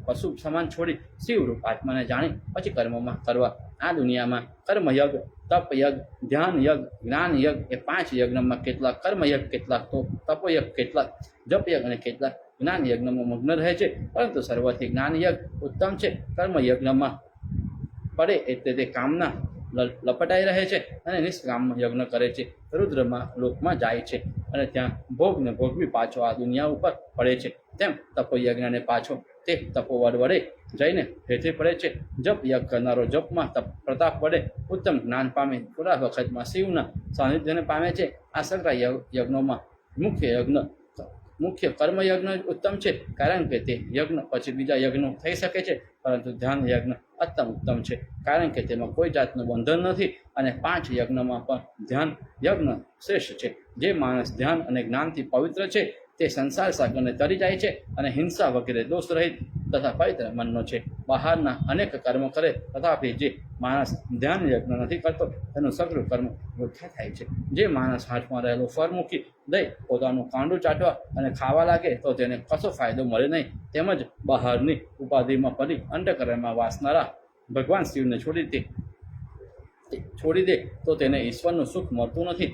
પશુ સમાન છોડી શિવરૂપ આત્માને જાણી પછી કર્મમાં કરવા. આ દુનિયામાં કર્મયજ્ઞ, તપયજ્ઞ, ધ્યાન યજ્ઞ, જ્ઞાન યજ્ઞ એ 5 યજ્ઞમાં કેટલાક કર્મયજ્ઞ, કેટલાક તપયજ્ઞ, કેટલાક જપયજ્ઞ અને કેટલાક જ્ઞાન યજ્ઞમાં મગ્ન રહે છે. પરંતુ સર્વથી જ્ઞાન યજ્ઞ ઉત્તમ છે. કર્મયજ્ઞમાં પડે એટલે તે કામના લપટાઈ રહે છે અને નિષ્કામ યજ્ઞ કરે છે. રુદ્રમાં લોકમાં જાય છે અને ત્યાં ભોગને ભોગવી પાછો આ દુનિયા ઉપર પડે છે. તેમ તપોયજ્ઞને પાછો તે તપોવડ વડે જઈને હેઠે પડે છે. જપ યજ્ઞ કરનારો જપમાં પ્રતાપ વડે ઉત્તમ જ્ઞાન પામે થોડા વખતમાં શિવના સાનિધ્યને પામે છે. આ સગળા યજ્ઞોમાં મુખ્ય કર્મયજ્ઞ ઉત્તમ છે, કારણ કે તે યજ્ઞ પછી બીજા યજ્ઞો થઈ શકે છે. પરંતુ ધ્યાન યજ્ઞ ઉત્તમ છે, કારણ કે તેમાં કોઈ જાતનું બંધન નથી અને 5 યજ્ઞમાં પણ ધ્યાન યજ્ઞ શ્રેષ્ઠ છે. જે માણસ ધ્યાન અને જ્ઞાનથી પવિત્ર છે તે સંસાર સાગરને તરી જાય છે અને હિંસા વગેરે દોષ રહિત તથા પવિત્ર મનનો છે. બહારના અનેક કર્મ કરે તથાપી જે માણસ ધ્યાન યજ્ઞ નથી કરતો તેનું સગળું કર્મ વૃથા થાય છે. જે માણસ હાથમાં રહેલું ફળ મૂકી દઈ પોતાનું કાંડું ચાટવા અને ખાવા લાગે તો તેને કશો ફાયદો મળે નહીં. તેમજ બહારની ઉપાધિમાં પડી અંતઃકરણમાં વાસનારા ભગવાન શિવને છોડી દે તો તેને ઈશ્વરનું સુખ મળતું નથી.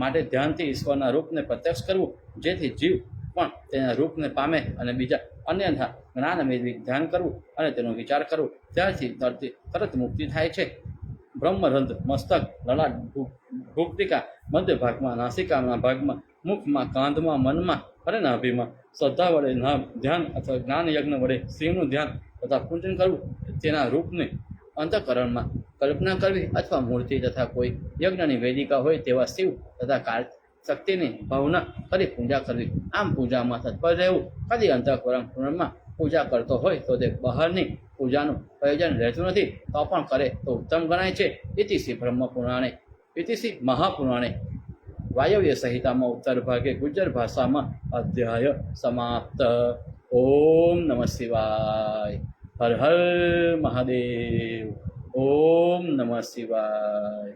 માટે ધ્યાનથી ઈશ્વરના રૂપને પ્રત્યક્ષ કરવું, જેથી જીવ પણ તેના રૂપને પામે અને બીજા અન્યથા જ્ઞાન મેળવી ધ્યાન કરવું અને તેનો વિચાર કરવો. ત્યારથી તરત મુક્તિ થાય છે. બ્રહ્મરંધ્ર, મસ્તક, લલાટ, ભુક્તિકા, મધ્ય ભાગમાં, નાસિકાના ભાગમાં, મુખમાં, કાંધમાં, મનમાં અને નાભીમાં શ્રદ્ધા વડે ધ્યાન અથવા જ્ઞાન યજ્ઞ વડે શિવનું ધ્યાન તથા પૂજન કરવું. તેના રૂપને અંતઃકરણમાં કલ્પના કરવી અથવા મૂર્તિ તથા કોઈ યજ્ઞની વેદિકા હોય તેવા શિવ તથા શક્તિની ભાવના કરી પૂજા કરવી. આમ પૂજામાં તત્પર રહેવું. કદી અંતઃકરણમાં પૂજા કરતો હોય તો તે બહારની પૂજાનું પ્રયોજન રહેતું નથી, તો પણ કરે તો ઉત્તમ ગણાય છે. ઇતિશ્રી મહાપુરાણે વાયવ્ય સંહિતામાં ઉત્તર ભાગે ગુજ્જર ભાષામાં અધ્યાય સમાપ્ત. ઓમ નમઃ શિવાય. હર હર મહાદેવ. ઓમ નમઃ શિવાય.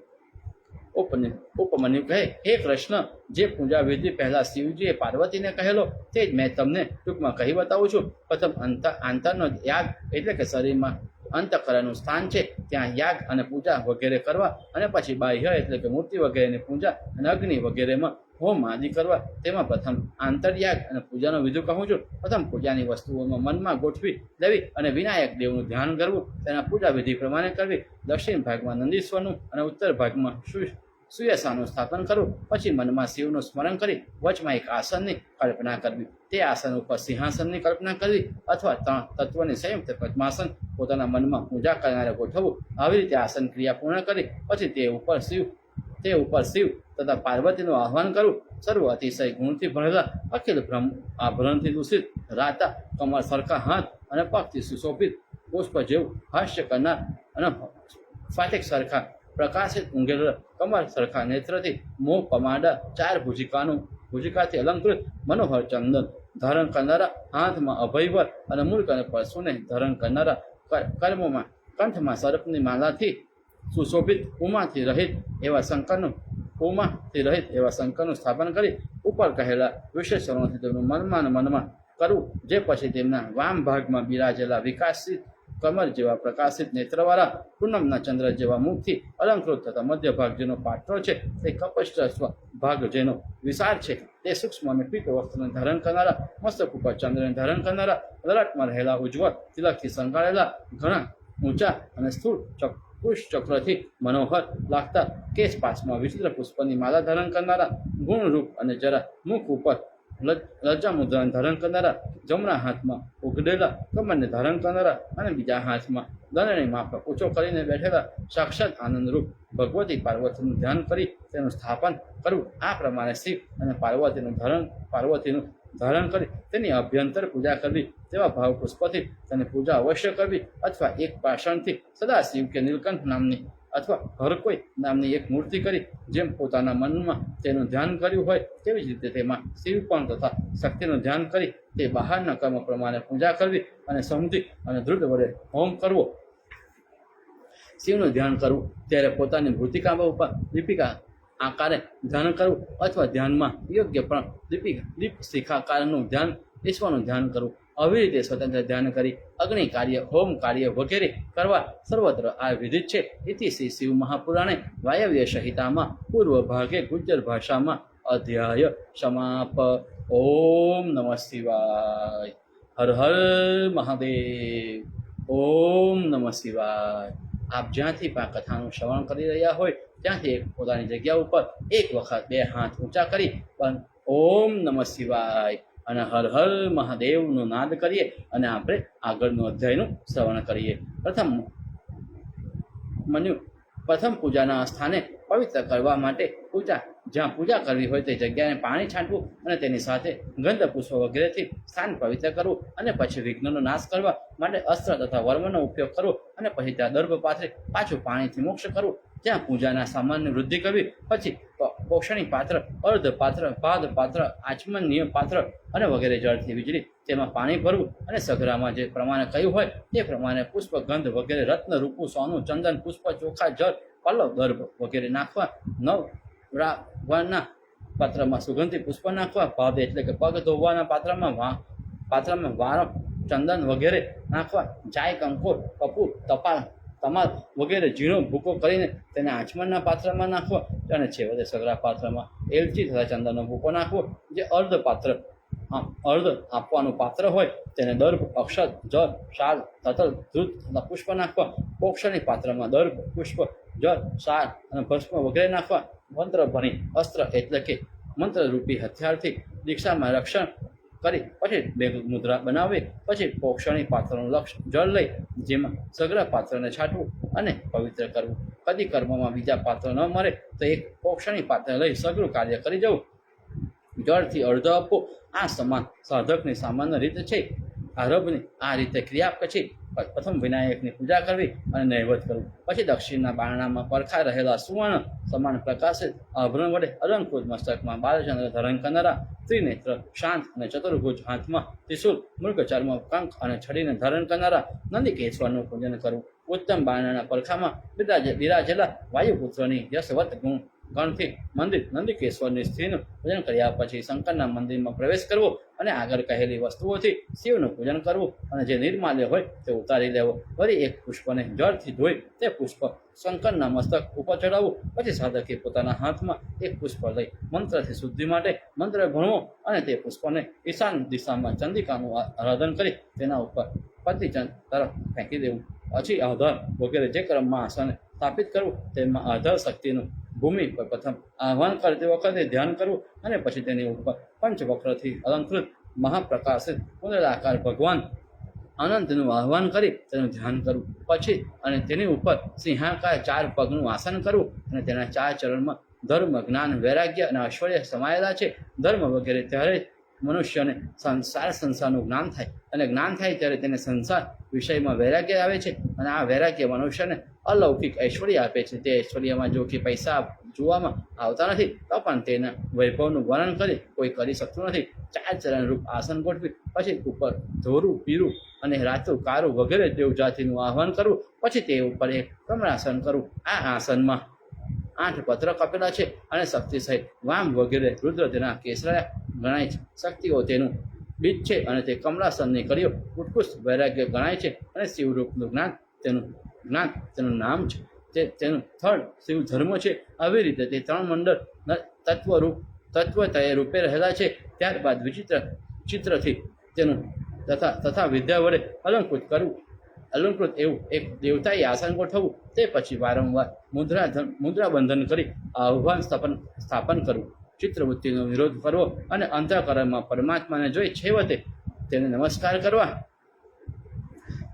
ઉપમન્યુ કહે, હે કૃષ્ણ, જે પૂજા વિધિ પહેલા શિવજીએ પાર્વતીને કહેલો તે જ મેં તમને ટૂંકમાં કહી બતાવું છું. પ્રથમ આંતરનો યાગ એટલે કે શરીરમાં અંતઃકરણનું સ્થાન છે ત્યાં યાગ અને પૂજા વગેરે કરવા, અને પછી બાહ્ય એટલે કે મૂર્તિ વગેરેની પૂજા અને અગ્નિ વગેરેમાં હોમ આદિ કરવા તેમાં પ્રથમ આંતરયાગ અને પૂજાનો વિધિ કહું છું. પ્રથમ પૂજાની વસ્તુઓમાં મનમાં ગોઠવી લેવી અને વિનાયક દેવનું ધ્યાન કરવું, તેના પૂજા વિધિ પ્રમાણે કરવી. દક્ષિણ ભાગમાં નંદીશ્વરનું અને ઉત્તર ભાગમાં સુયસાનું સ્થાપન કરવું. પછી મનમાં શિવનું સ્મરણ કરી વચમાં એક આસનની કલ્પના કરવી. તે આસન ઉપર સિંહાસનની કલ્પના કરવી અથવા 3 તત્વની સંયુક્ત પદ્માસન પોતાના મનમાં પૂજા કરનારે ગોઠવવું. આવી રીતે આસન ક્રિયા પૂર્ણ કરી પછી તે ઉપર શિવ તથા પાર્વતીનું આહ્વાન કરવું. સર્વ અતિશય ગુણથી ભરેલા અખિલ આભરણથી દૂષિત રાતા, કમર સરખા હાથ અને પગથી સુશોભિત પુષ્પ જેવું હાસ્ય કરનાર અને ફાટેક સરખા પ્રકાશિત ઊંઘેલા કમર સરખા નેત્રથી મોહ પમાડા 4 ભુજિકાથી અલંકૃત મનોહર ચંદન ધારણ કરનારા, હાથમાં અભયવર અને મૂર્ખ અને પરશુને ધારણ કરનારા, કંઠમાં સર્પની માલાથી સુશોભિત ઉમાથી રહિત એવા શંકરનું સ્થાપન કરી ઉપર કહેલા વિશેષણોથી તેમનું મનમાં કરવું. જે પછી તેમના વામ ભાગમાં બિરાજેલા વિકાસિત કમર જેવા પ્રકાશિત નેત્રવાળા, પૂનમના ચંદ્ર જેવા મુખથી અલંકૃત તથા મધ્ય ભાગ જેનો પાત્રો છે તે કપસ્થ ભાગ જેનો વિશાળ છે તે સૂક્ષ્મ અને પીત વસ્ત્રને ધારણ કરનારા, મસ્તક ઉપર ચંદ્રને ધારણ કરનારા, લલાટમાં રહેલા ઉજ્જવળ તિલકથી સંકાળેલા, ઘણા ઊંચા અને સ્થૂળ ચક્રથી મનોહર લાગતા કેશ પાસમાં વિચિત્ર પુષ્પની માલા ધારણ કરનારા, ગુણરૂપ અને જરા મુખ ઉપર લજ્જા મુદ્રાને ધારણ કરનારા, જમણા હાથમાં ઉઘડેલા કમરને ધારણ કરનારા અને બીજા હાથમાં દંડની માફક ઊંચો કરીને બેઠેલા સાક્ષાત આનંદરૂપ ભગવતી પાર્વતીનું ધ્યાન કરી તેનું સ્થાપન કરવું. આ પ્રમાણે શિવ અને પાર્વતીનું ધારણ કરી તેની અભ્યંતર પૂજા કરવી. તેવા ભાવ પુષ્પથી તેની પૂજા અવશ્ય કરવી અથવા એક પાષાણથી સદાશિવ કે નીલકંઠ નામની અથવા હર કોઈ નામની એક મૂર્તિ કરી જેમ પોતાના મનમાં તેનું ધ્યાન કર્યું હોય તેવી જ રીતે તેમાં શિવપણ તથા શક્તિનું ધ્યાન કરી તે બહારના કર્મ પ્રમાણે પૂજા કરવી અને સમજી અને દૃઢ વડે હોમ કરવો. શિવનું ધ્યાન કરવું ત્યારે પોતાની મૃતિકા ઉપર દીપિકા આકારે ધ્યાન કરવું અથવા ધ્યાનમાં યોગ્ય પણ દીપ શિખાકારનું ધ્યાન, ઈશ્વરનું ધ્યાન કરવું. આવી રીતે સ્વતંત્ર ધ્યાન કરી અગ્નિ કાર્ય, હોમ કાર્ય વગેરે કરવા સર્વત્ર આ વિધિત છે. ઇતિ શ્રી શિવ મહાપુરાણે વાયવ્ય સંહિતામાં પૂર્વ ભાગે ગુજ્જર ભાષામાં અધ્યાય સમાપ. ઓમ નમઃ શિવાય. હર હર મહાદેવ. ઓમ નમઃ શિવાય. આપ જ્યાંથી પણ કથાનું શ્રવણ કરી રહ્યા હોય ત્યાંથી પોતાની જગ્યા ઉપર એક વખત 2 હાથ ઊંચા કરી પણ ઓમ નમઃ શિવાય અને હર હર મહાદેવનો નાદ કરીએ અને આપણે આગળનું અધ્યાયનું શ્રવણ કરીએ. પ્રથમ પૂજાના સ્થાને પવિત્ર કરવા માટે જ્યાં પૂજા કરવી હોય તે જગ્યાને પાણી છાંટવું અને તેની સાથે ગંધ પુષ્પ વગેરેથી સ્થાન પવિત્ર કરવું અને પછી વિઘ્નનો નાશ કરવા માટે અસ્ત્ર તથા વર્મનો ઉપયોગ કરવો અને પછી ત્યાં દર્ભ પાથરી પાછું પાણીથી મોક્ષ કરવું. ત્યાં પૂજાના સામાનની વૃદ્ધિ કરવી. પછી પોષણી પાત્ર, અર્ધ પાત્ર, પાદ પાત્ર, આચમનીય પાત્ર અને વગેરે જળથી વીજળી તેમાં પાણી ભરવું અને સઘરામાં જે પ્રમાણે કહ્યું હોય તે પ્રમાણે પુષ્પ, ગંધ વગેરે, રત્ન, રૂપું, સોનું, ચંદન, પુષ્પ, ચોખા, જળ, પલ્લવ, દર્ભ વગેરે નાખવા. નવરાવના પાત્રમાં સુગંધી પુષ્પ નાખવા. પાદ એટલે કે પગ ધોવાના પાત્રમાં વારો, ચંદન વગેરે નાખવા. ચાય, કંકોર, કપૂર, તમાલ વગેરે ઝીણો ભૂકો કરીને તેને આચમનના પાત્રમાં નાખવો અને છેવટે સગરા પાત્રમાં એલચી તથા ચંદનનો ભૂકો નાખવો. જે અર્ધ આપવાનું પાત્ર હોય તેને દર્ભ, અક્ષત, જળ, શાલ, તતલ, ધૂત તથા પુષ્પ નાખવા. પોક્ષણી પાત્રમાં દર્ભ, પુષ્પ, જળ, શાલ અને ભસ્મ વગેરે નાખવા. મંત્ર ભણી અસ્ત્ર એટલે કે મંત્રરૂપી હથિયારથી દીક્ષામાં રક્ષણ કરી પછી 2 મુદ્રા બનાવી. પછી પોક્ષણી પાત્રનું જળ લઈ જેમાં સઘળા પાત્રને છાંટવું અને પવિત્ર કરવું. કદી કર્મમાં બીજા પાત્ર ન મળે તો એક પોક્ષણી પાત્ર લઈ સઘળું કાર્ય કરી જવું. જળથી અર્ધ આપવું. આ સમાન સાધકની સામાન્ય રીત છે. આરંભની આ રીતે ક્રિયા પછી પ્રથમ વિનાયકની પૂજા કરવી અને નૈવેદ્ય કરવું. પછી દક્ષિણના બારણામાં પરખા રહેલા સુવર્ણ સમાન પ્રકાશિત આભરણ વડે અલંકૃત મસ્તકમાં બાલચંદ્ર ધારણ કરનારા, ત્રિનેત્ર, શાંત અને ચતુર્ભુજ, હાથમાં ત્રિશૂલ, મૃગ ચર્મ, કંક અને છડીને ધારણ કરનારા નંદિકેશ્વરનું પૂજન કરવું. ઉત્તમ બારણાના પરખામાં બિરાજેલા વાયુપુત્રની યશવત ગણથી નંદિકેશ્વરની સ્ત્રીનું પૂજન કર્યા પછી શંકરના મંદિરમાં પ્રવેશ કરવો અને આગળ કહેલી વસ્તુઓથી શિવનું પૂજન કરવું અને જે નિર્માલ્ય હોય તે ઉતારી લેવો. વળી એક પુષ્પને જળથી ધોઈ તે પુષ્પ શંકરના મસ્તક ઉપર ચડાવવું. પછી સાધકે પોતાના હાથમાં એક પુષ્પ લઈ મંત્રથી શુદ્ધિ માટે મંત્ર ભણવો અને તે પુષ્પને ઈશાન દિશામાં ચંદિકાનું આરાધન કરી તેના ઉપર પતિચંદ તરફ ફેંકી દેવું. પછી આધાર વગેરે જે ક્રમમાં આસન સ્થાપિત કરવું તેમાં આધાર શક્તિનું ભૂમિ પર પ્રથમ આહ્વાન કરતી વખતે ધ્યાન કરવું અને પછી તેની ઉપર પંચવક્રથી અલંકૃત મહાપ્રકાશિત કુંડલાકાર ભગવાન અનંતનું આહ્વાન કરી તેનું ધ્યાન કરવું. પછી અને તેની ઉપર સિંહાકાર 4 પગનું આસન કરવું અને તેના 4 ચરણમાં ધર્મ, જ્ઞાન, વૈરાગ્ય અને ઐશ્વર્ય સમાયેલા છે. ધર્મ વગેરે ત્યારે જ મનુષ્યને સંસારનું જ્ઞાન થાય અને જ્ઞાન થાય ત્યારે તેને સંસાર વિષયમાં વૈરાગ્ય આવે છે અને આ વૈરાગ્ય મનુષ્યને અલૌકિક ઐશ્વર્ય આપે છે. તે ઐશ્વર્યમાં જો કે પૈસા જોવામાં આવતા નથી તો પણ તેના વૈભવનું વર્ણન કરી કોઈ કરી શકતું નથી. 4 ચરણ રૂપ આસન ગોઠવી પછી ઉપર ધોરું, પીરું અને રાતું, કારું વગેરે દેવ જાતિનું આહ્વાન કરવું. પછી તે ઉપર એક કમળાસન કરવું. આ આસનમાં 8 પત્ર કપેલા છે અને શક્તિ સહિત વામ વગેરે રુદ્ર તેના કેસરા ગણાય છે. શક્તિઓ તેનું બીજ છે અને તે કમલાસનની કડીઓ ઉત્કૃષ્ટ વૈરાગ્ય ગણાય છે અને શિવરૂપનું જ્ઞાન તેનું નામ છે. તેનું થળ શિવ ધર્મ છે. આવી રીતે તે 3 મંડળ તત્વતય રૂપે રહેલા છે. ત્યારબાદ ચિત્રથી તેનું તથા વિદ્યા વડે અલંકૃત એવું એક દેવતાએ આસન ગોઠવવું. તે પછી વારંવાર મુદ્રા બંધન કરી આહ્વાન સ્થાપન કરવું. ચિત્રવૃત્તિનો વિરોધ કરવો અને અંતઃકરણમાં પરમાત્માને જોઈ છેવટે તેને નમસ્કાર કરવા.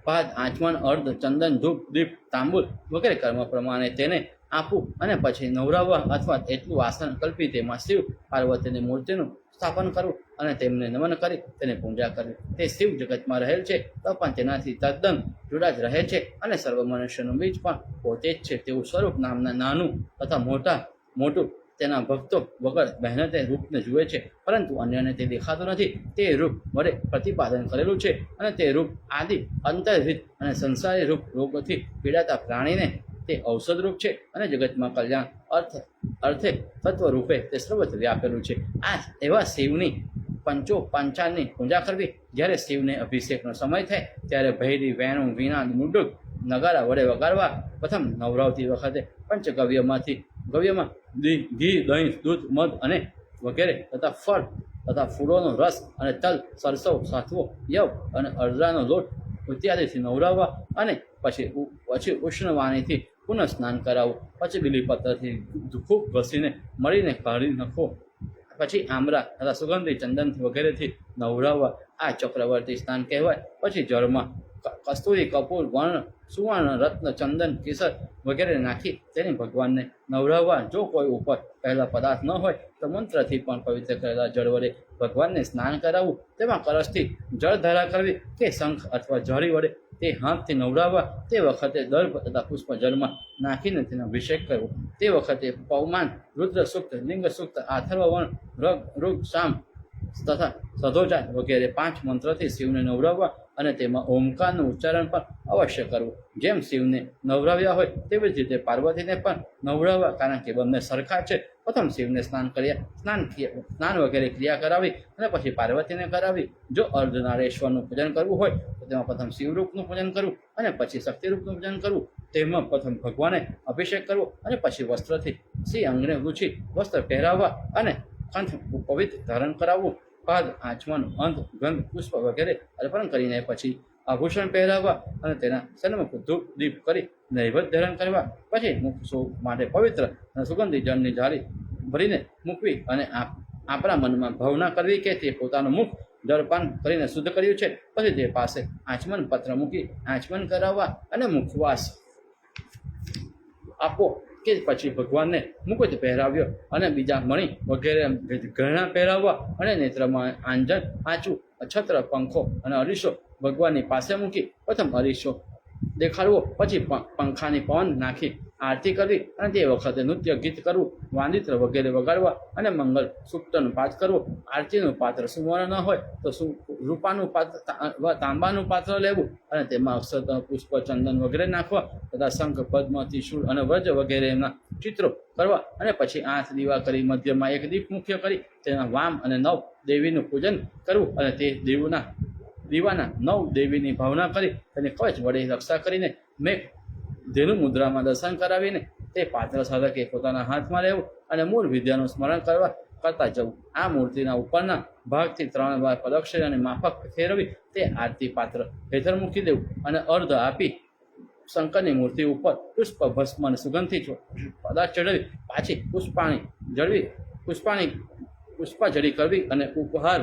પાદ, આચમન, અર્ધ, ચંદન, ધૂપ, દીપ, તાંબુલ વગેરે કર્મ પ્રમાણે તેને આપવું અને પછી નવરાવવા અથવા એટલું આસન કલ્પી તેમાં શિવ પાર્વતીની મૂર્તિનું સ્થાપન કરવું અને તેમને નમન કરી તેને પૂજા કરવી. તે શિવ જગતમાં રહેલ છે તો પણ તેનાથી તદ્દન જુદા જ રહે છે અને સર્વ મનુષ્યનું બીજ પણ પોતે જ છે. તેવું સ્વરૂપ નામના નાનું તથા મોટું તેના ભક્તો વગર મહેનતે રૂપને જુએ છે, પરંતુ અન્યને તે દેખાતું નથી. તે રૂપ વડે પ્રતિપાદન કરેલું છે અને તે રૂપ આદિ અંતર્હિત અને સંસારી રૂપ રોગોથી પીડાતા પ્રાણીને તે ઔષધ રૂપ છે અને જગતમાં કલ્યાણ અર્થે તત્વ રૂપે તે સર્વત્ર વ્યાપેલું છે. આ એવા શિવની પંચાલની પૂજા કરવી. જ્યારે શિવને અભિષેકનો સમય થાય ત્યારે ભૈરી, વેણું, વીણા, મુડુક, નગારા વડે વગાડવા. પ્રથમ નવરાવતી વખતે પંચગવ્યમાં ઘી, દહીં, દૂધ, મધ અને વગેરે તથા ફળ તથા ફૂલોનો રસ અને તલ, સરસવ, સાથવો, યવ અને અડદાનો લોટ ઇત્યાદિથી નવરાવવા અને પછી ઉષ્ણવાણીથી પુનઃ સ્નાન કરાવવું. પછી બીલીપત્રથી ખૂબ ઘસીને મળીને કાઢી નાખવો. પછી આમળા તથા સુગંધી ચંદન વગેરેથી નવરાવવા. આ ચક્રવર્તી સ્નાન કહેવાય. પછી જળમાં કસ્તુરી, કપૂર, વર્ણ, સુવર્ણ, રત્ન, ચંદન, કેસર વગેરે નાખી તેની ભગવાનને નવરાવવા. જો કોઈ ઉપર પહેલા પદાર્થ ન હોય તો મંત્રથી પણ પવિત્ર કરેલા જળ વડે ભગવાનને સ્નાન કરાવવું. તેમાં કળશથી જળધારા કરવી કે શંખ અથવા જળી વડે તે હાથથી નવરાવવા. તે વખતે દર્ભ તથા પુષ્પ જળમાં નાખીને તેનો અભિષેક કરવો. તે વખતે પવમાન, રુદ્ર સૂક્ત, લિંગ સૂક્ત, આથર્વવર્ણ, ઋગ, સામ તથા સધોજાત વગેરે 5 મંત્રથી શિવને નવરાવવા અને તેમાં ઓમકારનું ઉચ્ચારણ પણ અવશ્ય કરવું. જેમ શિવને નવરાવ્યા હોય તેવી જ રીતે પાર્વતીને પણ નવરાવવા, કારણ કે બંને સરખા છે. પ્રથમ શિવને સ્નાન વગેરે ક્રિયા કરાવી અને પછી પાર્વતીને કરાવી. જો અર્ધનારેશ્વરનું પૂજન કરવું હોય તો તેમાં પ્રથમ શિવરૂપનું પૂજન કરવું અને પછી શક્તિરૂપનું પૂજન કરવું. તેમાં પ્રથમ ભગવાને અભિષેક કરવો અને પછી વસ્ત્રથી શ્રી અંગને રૂચી વસ્ત્ર પહેરાવવા અને કંઠ પવિત્ર ધારણ કરાવવું. પાદ, આચમન, અંત, ગંધ, પુષ્પ વગેરે અર્પણ કરીને પછી આભૂષણ પહેરાવવા અને તેના સન્મુખ ધૂપ દીપ કરી નૈવેદ્ય ધારણ કરવા. પછી મુખ માટે પવિત્ર અને સુગંધી જળની જાળી ભરીને મૂકવી અને આપણા મનમાં ભાવના કરવી કે તે પોતાનું મુખ જળપાન કરીને શુદ્ધ કર્યું છે. પછી તે પાસે આચમન પત્ર મૂકી આચમન કરાવવા અને મુખવાસ આપો કે પછી ભગવાનને મુકુટ પહેરાવ્યો અને બીજા મણી વગેરે ગહેણા પહેરાવવા અને નેત્રમાં આંજન, આંચું, છત્ર, પંખો અને અરીસો ભગવાનની પાસે મૂકી પ્રથમ અરીસો દેખાડવો. પછી પંખાની પવન નાખી આરતી કરવી અને તે વખતે નૃત્ય ગીત કરવું, વાંદિત્ર વગેરે વગાડવા અને મંગલ સૂક્તનું પાઠ કરવું. આરતીનું પાત્ર સુવર્ણ ન હોય તો રૂપાનું પાત્ર તાંબાનું પાત્ર લેવું અને તેમાં અક્ષત, પુષ્પ, ચંદન વગેરે નાખવા તથા શંખ, પદ્મ, ત્રિશૂળ અને વ્રજ વગેરેના ચિત્રો કરવા અને પછી 8 દીવા કરી મધ્યમાં એક દીપ મુખ્ય કરી તેના વામ અને 9 દેવીનું પૂજન કરવું અને તે દીવાના 9 દેવીની ભાવના કરી તેને કવચ વડે રક્ષા કરીને મેં ધેનુ મુદ્રામાં દર્શન કરાવીને તે પાત્ર સાધકે પોતાના હાથમાં લેવું અને મૂળ વિદ્યાનું સ્મરણ કરતા જવું. આ મૂર્તિના ઉપરના ભાગથી 3 વાર પ્રદક્ષિણ અને માફક ફેરવી તે આરતી પાત્ર હેઠળ મૂકી દેવું અને અર્ધ આપી શંકરની મૂર્તિ ઉપર પુષ્પ ભસ્મ અને સુગંધથી પદાર્થ ચડાવી પાછી પુષ્પાજળી કરવી અને ઉપહાર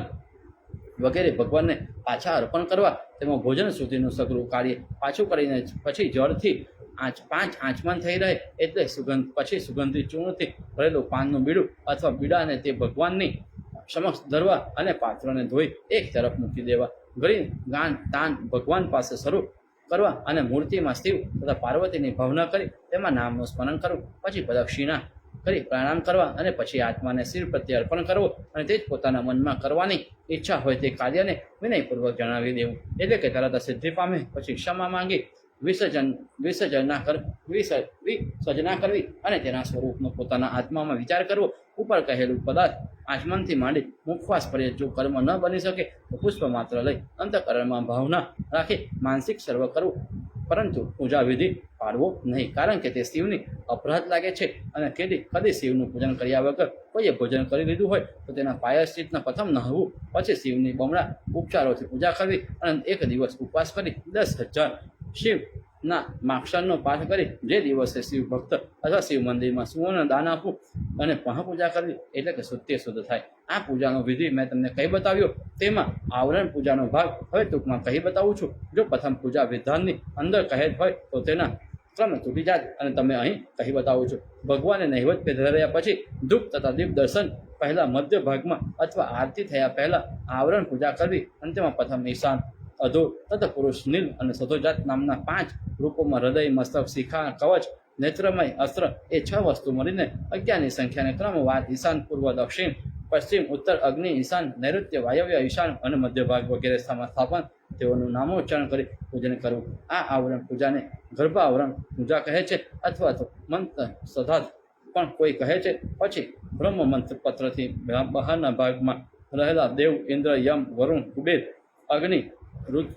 વગેરે ભગવાનને પાછા અર્પણ કરવા. તેમાં ભોજન સુધીનું સઘળું કાર્ય પાછું કરીને પછી જળથી 5 આચમન થઈ રહે એટલે સુગંધિત ચૂર્ણથી ભરેલું પાનનું બીડું અથવા બીડાને તે ભગવાનની સમક્ષ ધરવા અને પાત્રને ધોઈ એક તરફ મૂકી દેવા. ઘડી ગાન તાન ભગવાન પાસે શરૂ કરવા અને મૂર્તિમાં શિવ તથા પાર્વતીની ભાવના કરી તેમાં નામનું સ્મરણ કરવું. પછી પ્રદક્ષિણા કરી પ્રણામ કરવા અને પછી આત્માને શિવ પ્રત્યે અર્પણ કરવો અને તે જ પોતાના મનમાં કરવાની ઈચ્છા હોય તે કાર્યને વિનયપૂર્વક જણાવી દેવું. એટલે કે તરત સિદ્ધિ પામે. પછી ક્ષમા માંગી વિસર્જના કરવી અને તેના સ્વરૂપનો પોતાના આત્મામાં વિચાર કરવો. ઉપર કહેલું પદાર્થ આચમનથી માંડી મુખવાસ પર્યંત જો કર્મ ન બની શકે તો પુષ્પ માત્ર લઈ અંતઃકરણમાં ભાવના રાખી માનસિક સર્વ કરવું, પરંતુ પૂજા વિધિ પાડવો નહીં, કારણ કે તે શિવની અપરાધ લાગે છે. અને કદી શિવનું પૂજન કર્યા વગર કોઈએ ભોજન કરી લીધું હોય તો તેના પાયશ્ચિતના પ્રથમ નહાવું, પછી શિવની બમણા ઉપચારોથી પૂજા કરવી અને 1 દિવસ ઉપવાસ કરી 10,000 શિવના માક્ષરનો પાઠ કરી જે દિવસે શિવ ભક્ત અથવા શિવ મંદિરમાં સુવર્ણ દાન આપવું અને મહાપૂજા કરવી, એટલે કે શુદ્ધ થાય. આ પૂજાનો વિધિ મેં તમને કહી બતાવ્યો. તેમાં આવરણ પૂજાનો ભાગ હવે ટૂંકમાં કહી બતાવું છું. જો પ્રથમ પૂજા વિધાનની અંદર કહેત હોય તો તેના ક્રમ તૂટી જાય અને તમે અહીં કહી બતાવું છું. ભગવાનને નૈવેદ્ય ધર્યા પછી ધૂપ તથા દીપ દર્શન પહેલા મધ્ય ભાગમાં અથવા આરતી થયા પહેલા આવરણ પૂજા કરવી. અંતમાં પ્રથમ ઈશાન, અધૂર તથા પુરુષ નીલ અને સતોજાત નામના 5 રૂપોમાં હૃદય, મસ્તક, શિખા, કવચ, નેત્રમય, અસ્ત્ર એ 6 વસ્તુ મળીને 11ની સંખ્યાને ક્રમવાર ઈશાન, પૂર્વ, દક્ષિણ, પશ્ચિમ, ઉત્તર, અગ્નિ, ઈશાન, નૈઋત્ય, વાયવ્ય, ઈશાન અને મધ્ય ભાગ વગેરે સ્થાપન તેઓનું નામોચ્ચારણ કરી પૂજન કરવું. આ આવરણ પૂજાને ગર્ભ આવરણ પૂજા કહે છે અથવા તો મંત્ર સધાત પણ કોઈ કહે છે. પછી બ્રહ્મ મંત્ર પત્રથી બહારના ભાગમાં રહેલા દેવ, ઇન્દ્ર, યમ, વરુણ, કુબેર, અગ્નિ,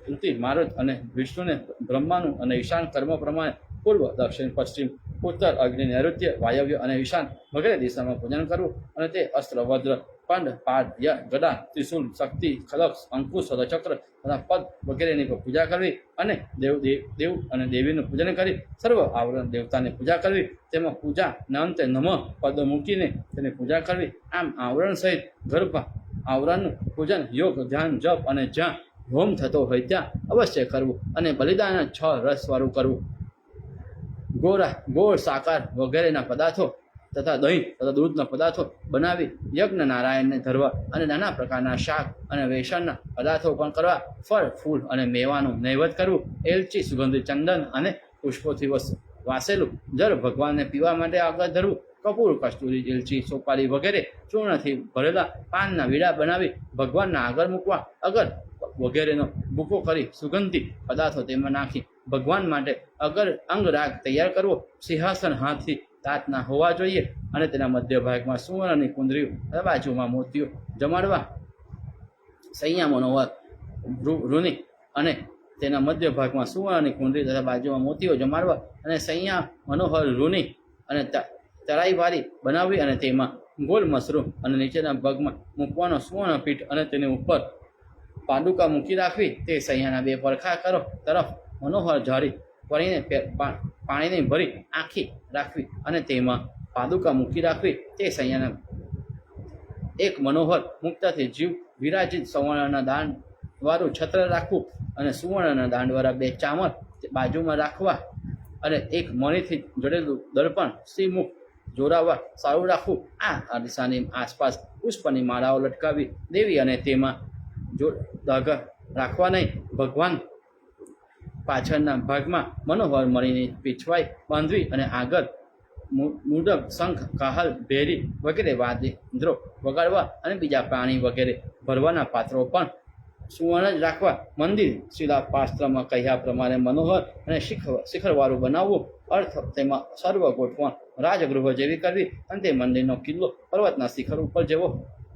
ઋતિ, મારુત અને વિષ્ણુને બ્રહ્માનું અને ઈશાન કર્મ પ્રમાણે પૂર્વ, દક્ષિણ, પશ્ચિમ, ઉત્તર, અગ્નિ, નૈઋત્ય, વાયવ્ય અને ઈશાન વગેરે દિશામાં પૂજન કરવું. અને તે અસ્ત્ર, વજ્ર, પંડ, પાદ, ગદા, ત્રિશૂલ, શક્તિ, ખડક, અંકુશ, ચક્ર તથા પદ વગેરેની પૂજા કરવી અને દેવ અને દેવીનું પૂજન કરી સર્વ આવરણ દેવતાની પૂજા કરવી. તેમાં પૂજાના અંતે નમઃ પદ મૂકીને તેની પૂજા કરવી. આમ આવરણ સહિત ગર્ભ આવરણનું પૂજન યોગ, ધ્યાન, જપ અને જ્યાં હોમ થતો હોય ત્યાં અવશ્ય કરવું. અને બલિદાન 6 રસવાળું કરવું. ગોળ, સાકાર વગેરેના પદાર્થો તથા દહીં તથા દૂધના પદાર્થો બનાવી યજ્ઞ નારાયણને ધરવા અને નાના પ્રકારના શાક અને વેસણના પદાર્થો પણ કરવા. ફળ, ફૂલ અને મેવાનું નૈવેદ્ય કરવું. એલચી, સુગંધિત ચંદન અને પુષ્પોથી વાસેલું જળ ભગવાનને પીવા માટે આગળ ધરવું. કપૂર, કસ્તુરી, એલચી, સોપારી વગેરે ચૂર્ણથી ભરેલા પાનના વીડા બનાવી ભગવાનના આગળ મૂકવા. અગર વગેરેનો ભૂકો કરી સુગંધી પદાર્થો તેમાં નાખી ભગવાન માટે અંગરાગ તૈયાર કરવો. સિંહાસન હાથથી તાતના હોવા જોઈએ અને તેના મધ્ય ભાગમાં સુવર્ણની કુંદરીઓ અને બાજુમાં મોતીઓ જમાડવા. સૈયા મનોહર રૂની અને તેના મધ્ય ભાગમાં સુવર્ણની કુંદરી તથા બાજુમાં મોતીઓ જમાડવા અને સૈયા મનોહર રૂની અને તરાઈવારી બનાવવી અને તેમાં ગોલ મશરૂમ અને નીચેના ભાગમાં મૂકવાનો સુવર્ણ પીઠ અને તેની ઉપર પાદુકા મૂકી રાખવી. તે સૈયાના 2 પડખા તરફ મનોહર જાળી કરીને પાણીને ભરી આખી રાખવી અને તેમાં પાદુકા મૂકી રાખવી. તે સૈયાના 1 મનોહર મુક્તથી જીવ વિરાજિત સુવર્ણના દાંડવાળું છત્ર રાખવું અને સુવર્ણના દાંડવાળા 2 ચામર બાજુમાં રાખવા અને 1 મણીથી જોડેલું દર્પણ શ્રીમુખ જોડાવવા સારું રાખવું. આ દિશાની આસપાસ પુષ્પની માળાઓ લટકાવી દેવી અને તેમાં ધાગા રાખવા નહીં. ભગવાન પાછળના ભાગમાં મનોહર મણીની પીછવાઈ બાંધવી અને આગળ મુડબ, શંખ, કાહલ, ભેરી વગેરે વાદ્યયંત્રો વગાડવા અને બીજા પ્રાણી વગેરે ભરવાના પાત્રો પણ સુવર્ણ જ રાખવા. મંદિર શિલાશાસ્ત્રમાં કહ્યા પ્રમાણે મનોહર અને શિખરવાળું બનાવવું. અર્થ તેમાં સર્વ ગોઠવણ રાજગૃહ જેવી કરવી અને તે મંદિરનો કિલ્લો પર્વતના શિખર ઉપર જેવો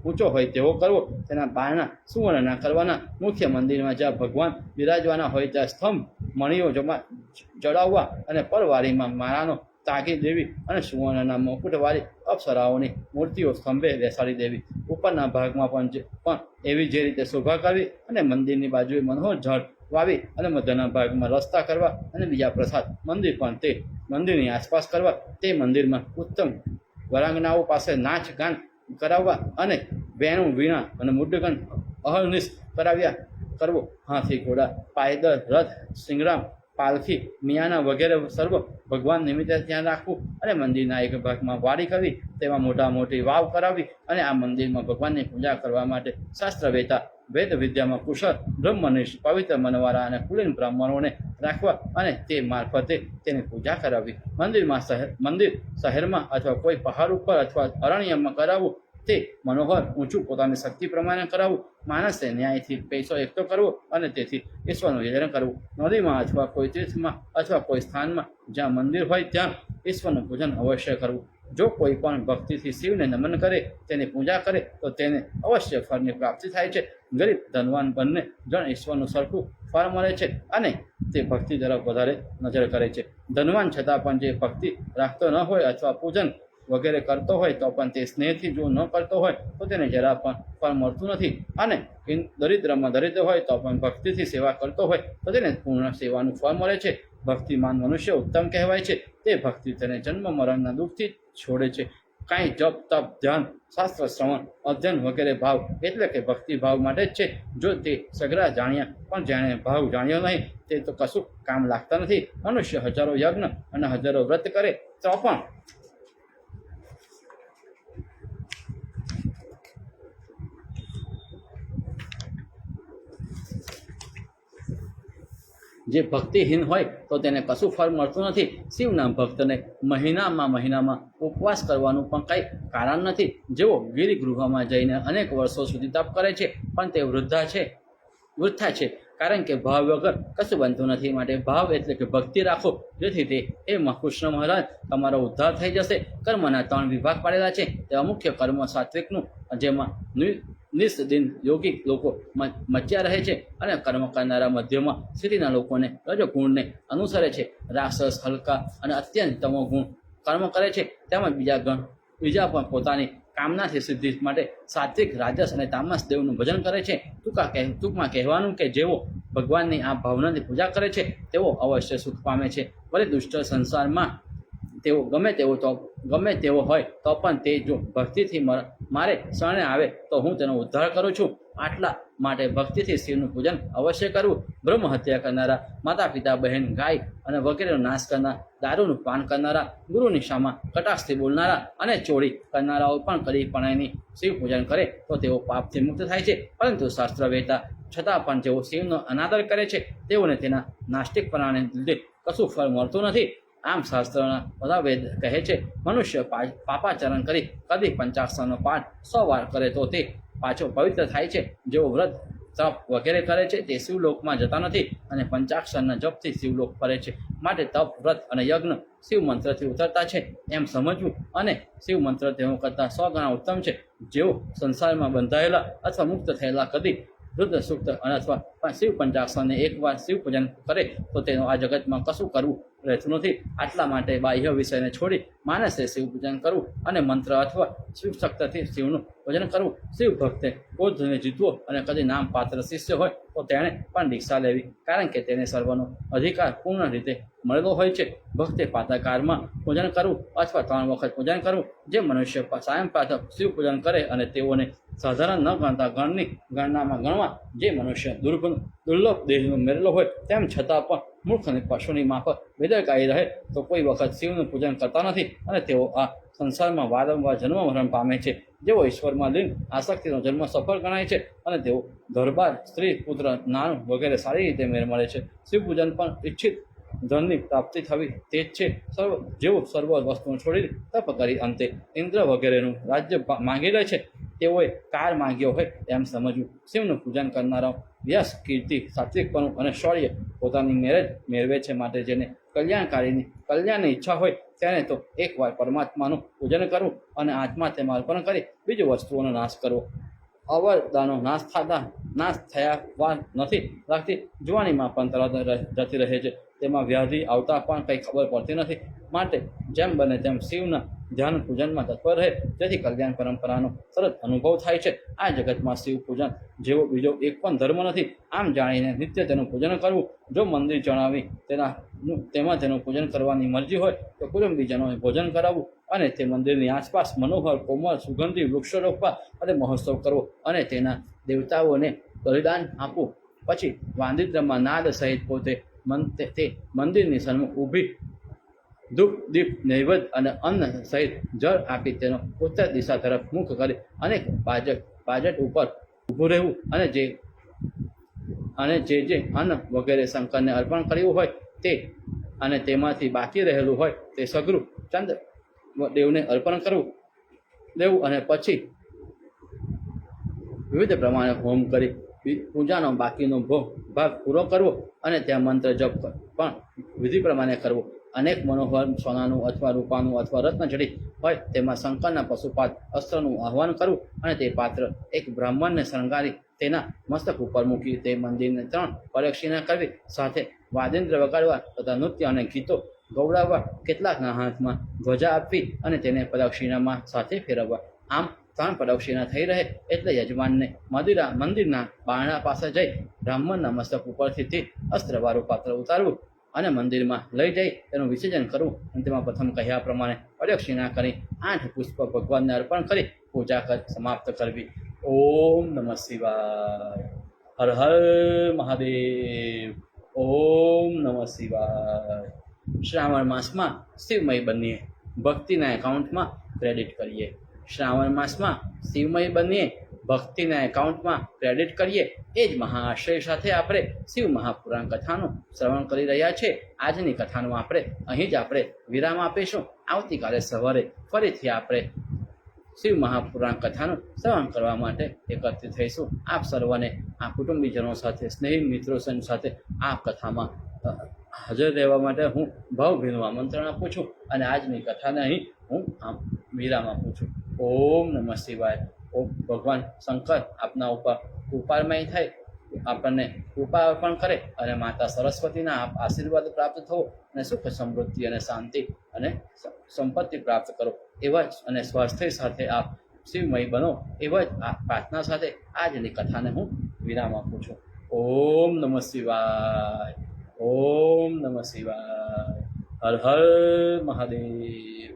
ઊંચો હોય તેવો કરવો. તેના બારણા સુવર્ણના કરવાના. મુખ્ય મંદિરમાં જ્યાં ભગવાન બિરાજવાના હોય ત્યાં સ્તંભ મણીઓ જડાવવા અને પરવારીમાં માળાનો તાગી દેવી અને સુવર્ણના મુકુટવાળી અપ્સરાઓની મૂર્તિઓ સ્તંભે બેસાડી દેવી. ઉપરના ભાગમાં પણ એવી જે રીતે શોભા કરવી અને મંદિરની બાજુએ મનોહર ઝાડ વાવી અને મધ્યના ભાગમાં રસ્તા કરવા અને બીજા પ્રસાદ મંદિર પણ તે મંદિરની આસપાસ કરવા. તે મંદિરમાં ઉત્તમ વરાંગનાઓ પાસે નાચ ગાન કરાવવા અને વેણું વીણા અને મુદ્દગન અહર્નિશ કરવો. હાથી ઘોડા પાયદળ રથ સિંગરામ પાલખી મિયાના વગેરે સર્વ ભગવાન નિમિત્તે ત્યાં રાખવું અને મંદિરના એક ભાગમાં વાડી કરવી. તેમાં મોટી વાવ કરાવી અને આ મંદિરમાં ભગવાનની પૂજા કરવા માટે શાસ્ત્રવેતા વેદ વિદ્યામાં કુશળ બ્રહ્મનિષ્ઠ પવિત્ર મનવાળા અને કુલીન બ્રાહ્મણોને રાખવા અને તે મારફતે તેની પૂજા કરાવવી. મંદિર શહેરમાં અથવા કોઈ પહાડ ઉપર અથવા અરણ્યમાં કરાવવું. તે મનોહર ઊંચું પોતાની શક્તિ પ્રમાણે કરાવવું. માણસે ન્યાયથી પૈસો એકઠો કરવો અને તેથી ઈશ્વરનું યજન કરવું. નદીમાં અથવા કોઈ તીર્થમાં અથવા કોઈ સ્થાનમાં જ્યાં મંદિર હોય ત્યાં ઈશ્વરનું પૂજન અવશ્ય કરવું. જો કોઈ પણ ભક્તિથી શિવને નમન કરે, તેની પૂજા કરે તો તેને અવશ્ય ફળની પ્રાપ્તિ થાય છે. ગરીબ ધનવાન બંને જણ ઈશ્વરનું સરખું ફળ મળે છે અને તે ભક્તિ તરફ વધારે નજર કરે છે. ધનવાન છતાં પણ જે ભક્તિ રાખતો ન હોય અથવા પૂજન વગેરે કરતો હોય તો પણ તે સ્નેહથી જો ન કરતો હોય તો તેને જરા પણ ફળ મળતું નથી. અને દરિદ્રમાં દરિદ્ર હોય તો પણ ભક્તિથી સેવા કરતો હોય તો તેને પૂર્ણ સેવાનું ફળ મળે છે. ભક્તિમાન મનુષ્ય ઉત્તમ કહેવાય છે. તે ભક્તિ તેને જન્મ મરણના દુઃખથી છોડે છે. કાંઈ જપ તપ ધ્યાન શાસ્ત્ર શ્રવણ અધ્યયન વગેરે ભાવ એટલે કે ભક્તિ ભાવ માટે જ છે. જો તે સગરા જાણ્યા પણ જેણે ભાવ જાણ્યો નહીં તે તો કશું કામ લાગતા નથી. મનુષ્ય હજારો યજ્ઞ અને હજારો વ્રત કરે તો પણ જે ભક્તિહીન હોય તો તેને કશું ફળ મળતું નથી. શિવના ભક્તને મહિનામાં ઉપવાસ કરવાનું પણ કંઈ કારણ નથી. જેઓ ગિરિગૃહમાં જઈને અનેક વર્ષો સુધી તપ કરે છે પણ તે વૃથા છે, કારણ કે ભાવ વગર કશું બનતું નથી. માટે ભાવ એટલે કે ભક્તિ રાખો, જેથી તે કૃષ્ણ મહારાજ તમારો ઉદ્ધાર થઈ જશે. કર્મના 3 વિભાગ પાડેલા છે. તેમાં મુખ્ય કર્મ સાત્વિકનું, જેમાં નિસ્દિન યોગિક લોકો મચ્યા રહે છે અને કર્મ કરનારા મધ્યમાં સ્થિતિના લોકોને રજોગુણને અનુસરે છે. રાક્ષસ હલકા અને અત્યંત તમો ગુણ કર્મ કરે છે. તેમાં બીજા પણ પોતાની કામનાથી સિદ્ધિ માટે સાત્વિક રાજસ અને તામસ દેવનું ભજન કરે છે. ટૂંકમાં કહેવાનું કે જેઓ ભગવાનની આ ભાવનાની પૂજા કરે છે તેઓ અવશ્ય સુખ પામે છે. ભલે દુષ્ટ સંસારમાં તેઓ ગમે તેવો હોય તો પણ તે જો ભક્તિથી મારે શરણે આવે તો હું તેનો ઉદ્ધાર કરું છું. આટલા માટે ભક્તિથી શિવનું પૂજન અવશ્ય કરવું. બ્રહ્મ હત્યા કરનારા, માતા પિતા બહેન ગાય અને વગેરેનો નાશ કરનાર, દારૂનું પાન કરનારા, ગુરુ નિશામાં કટાક્ષથી બોલનારા અને ચોરી કરનારાઓ પણ કડીપણાની શિવ પૂજન કરે તો તેઓ પાપથી મુક્ત થાય છે. પરંતુ શાસ્ત્ર વેતા છતાં પણ જેઓ શિવનો અનાદર કરે છે તેઓને તેના નાસ્તિકપણાને લીધે કશું ફળ મળતું નથી. આમ શાસ્ત્રના બધા વેદ કહે છે, મનુષ્ય પાપાચરણ કરી કદી પંચાક્ષરનો પાઠ 100 વાર કરે તો તે પાછો પવિત્ર થાય છે. જેઓ વ્રત તપ વગેરે કરે છે તે શિવલોકમાં જતા નથી અને પંચાક્ષરના જપથી શિવલોક ફરે છે. માટે તપ વ્રત અને યજ્ઞ શિવ મંત્રથી ઉતરતા છે એમ સમજવું અને શિવ મંત્ર તેઓ કરતાં 100 ગણા ઉત્તમ છે. જેઓ સંસારમાં બંધાયેલા અથવા મુક્ત થયેલા કદી રુદ્ર સૂક્ત અથવા શિવ પંચાક્ષરને એકવાર શિવ પૂજન કરે તો તેનું આ જગતમાં કશું કરવું રહેતું નથી. આટલા માટે બાહ્ય વિષયને છોડી માણસે શિવ પૂજન કરવું અને મંત્ર અથવા શિવ શક્તિથી શિવનું પૂજન કરવું. શિવ ભક્તે ક્રોધને જીતવો અને કદી નામ પાત્ર શિષ્ય હોય તો તેણે પણ દીક્ષા લેવી, કારણ કે તેને સર્વનો અધિકાર પૂર્ણ રીતે મળેલો હોય છે. ભક્તે પાતાકારમાં પૂજન કરવું અથવા 3 વખત પૂજન કરવું. જે મનુષ્ય સાયં પ્રાતઃ શિવ પૂજન કરે અને તેઓને સાધારણ ન ગણતા ગણની ગણનામાં ગણવા, જે મનુષ્ય દુર્લભ દેહનો મેળેલો હોય તેમ છતાં પણ મૂર્ખ અને પશુની માફક બેદરકારી રહે તો કોઈ વખત શિવનું પૂજન કરતા નથી અને તેઓ આ સંસારમાં વારંવાર જન્મ મરણ પામે છે. જેઓ ઈશ્વરમાં લીન આસક્તિનો જન્મ સફળ ગણાય છે અને તેઓ દરબાર સ્ત્રી પુત્ર નાનું વગેરે સારી રીતે મેળ મળે છે. શિવ પૂજન પણ ઈચ્છિત ધનની પ્રાપ્તિ થવી તે જ છે. જેઓ સર્વ વસ્તુઓ છોડી તપ કરી અંતે ઇન્દ્ર વગેરેનું રાજ્ય માંગી લે છે તેઓએ કાર માંગ્યો હોય એમ સમજવું. શિવનું પૂજન કરનારાઓ યશ, કીર્તિ, સાત્વિકપણું અને શૌર્ય પોતાની મેરેજ મેળવે છે. માટે જેને કલ્યાણની ઈચ્છા હોય તેને તો એકવાર પરમાત્માનું પૂજન કરવું અને આત્મા તેમાં અર્પણ કરી બીજી વસ્તુઓનો નાશ કરવો. અવરદાનો નાશ થયા વાર નથી લાગતી. જુવાનીમાં પણ તરત જતી રહે છે. તેમાં વ્યાધિ આવતા પણ કંઈ ખબર પડતી નથી. માટે જેમ બને તેમ શિવના ધ્યાન પૂજનમાં તત્પર રહે, જેથી કલ્યાણ પરંપરાનો સરસ અનુભવ થાય છે. આ જગતમાં શિવ પૂજન જેવો બીજો એક પણ ધર્મ નથી. આમ જાણીને નિત્ય તેનું પૂજન કરવું. જો મંદિર જણાવી તેમાં તેનું પૂજન કરવાની મરજી હોય તો કુટુંબીજનોએ ભોજન કરાવવું અને તે મંદિરની આસપાસ મનોહર કોમળ સુગંધી વૃક્ષો રોપવા અને મહોત્સવ કરવો અને તેના દેવતાઓને બલિદાન આપવું. પછી વાંદિત્રમાં નાદ સહિત પોતે તે મંદિરની સન્મુખ ઊભી ધૂપ, દીપ, નૈવેદ્ય અને અન્ન સહિત જળ આપી તેનો ઉત્તર દિશા તરફ મુખ કરી અનેક બાજટ ઉપર ઊભું રહેવું અને જે અન્ન વગેરે શંકરને અર્પણ કર્યું હોય તે અને તેમાંથી બાકી રહેલું હોય તે સગરું ચંદ્ર દેવને અર્પણ દેવું અને પછી વિવિધ પ્રમાણે હોમ કરી પૂજાનો બાકીનો ભાગ પૂરો કરવો અને ત્યાં મંત્ર જપ પણ વિધિ પ્રમાણે કરવો. અનેક મનોહર સોનાનું અથવા રૂપાનું અથવા રત્નજડિત હોય તેમાં શંકરના પશુપાત અસ્ત્રનું આહ્વાન કરવું અને તે પાત્ર એક બ્રાહ્મણને શણગારી તેના મસ્તક ઉપર મૂકી તે મંદિરને 3 પ્રદક્ષિણા કરવી. સાથે વાદ્યંત્ર વગાડવા તથા નૃત્ય અને ગીતો ગૌડાવવા. કેટલાકના હાથમાં ધ્વજા આપવી અને તેને પ્રદક્ષિણામાં સાથે ફેરવવા. આમ 3 પ્રદક્ષિણા થઈ રહે એટલે યજમાનને મંદિરના બારણા પાસે જઈ બ્રાહ્મણના મસ્તક ઉપરથી તે અસ્ત્રવાળું પાત્ર ઉતારવું અને મંદિરમાં લઈ જઈ તેનું વિસર્જન કરવું અને તેમાં પ્રથમ કહ્યા પ્રમાણે પ્રદક્ષિણા કરી 8 પુષ્પ ભગવાનને અર્પણ કરી પૂજા સમાપ્ત કરવી. ઓમ નમઃ શિવાય. હર હર મહાદેવ. ઓમ નમઃ શિવાય. શ્રાવણ માસમાં શિવમય બનીએ, ભક્તિના એકાઉન્ટમાં ક્રેડિટ કરીએ. શ્રાવણ માસમાં શિવમય બનીએ, ભક્તિના એકાઉન્ટમાં ક્રેડિટ કરીએ. એ જ મહાઆશય સાથે આપણે શિવ મહાપુરાણ કથાનું શ્રવણ કરી રહ્યા છીએ. આજની કથાનું અહીં જ આપણે વિરામ આપીશું. આવતીકાલે સવારે ફરીથી આપણે શિવ મહાપુરાણ કથાનું શ્રવણ કરવા માટે એકત્રિત થઈશું. આપ સર્વને આ કુટુંબીજનો સાથે, સ્નેહી મિત્રો સાથે આ કથામાં હાજર રહેવા માટે હું ભાવભીનું આમંત્રણ આપું છું અને આજની કથાને અહીં હું વિરામ આપું છું. ઓમ નમઃ શિવાય. ઓમ ભગવાન શંકર આપના ઉપર કૃપામય થાય, આપણને કૃપા અર્પણ કરે અને માતા સરસ્વતીના આશીર્વાદ પ્રાપ્ત થવો અને સુખ, સમૃદ્ધિ અને શાંતિ અને સંપત્તિ પ્રાપ્ત કરો એવા જ અને સ્વાસ્થ્ય સાથે આપ શિવમય બનો એવા જ આ પ્રાર્થના સાથે આજની કથાને હું વિરામ આપું છું. ઓમ નમઃ શિવાય. ઓમ નમઃ શિવાય. હર હર મહાદેવ.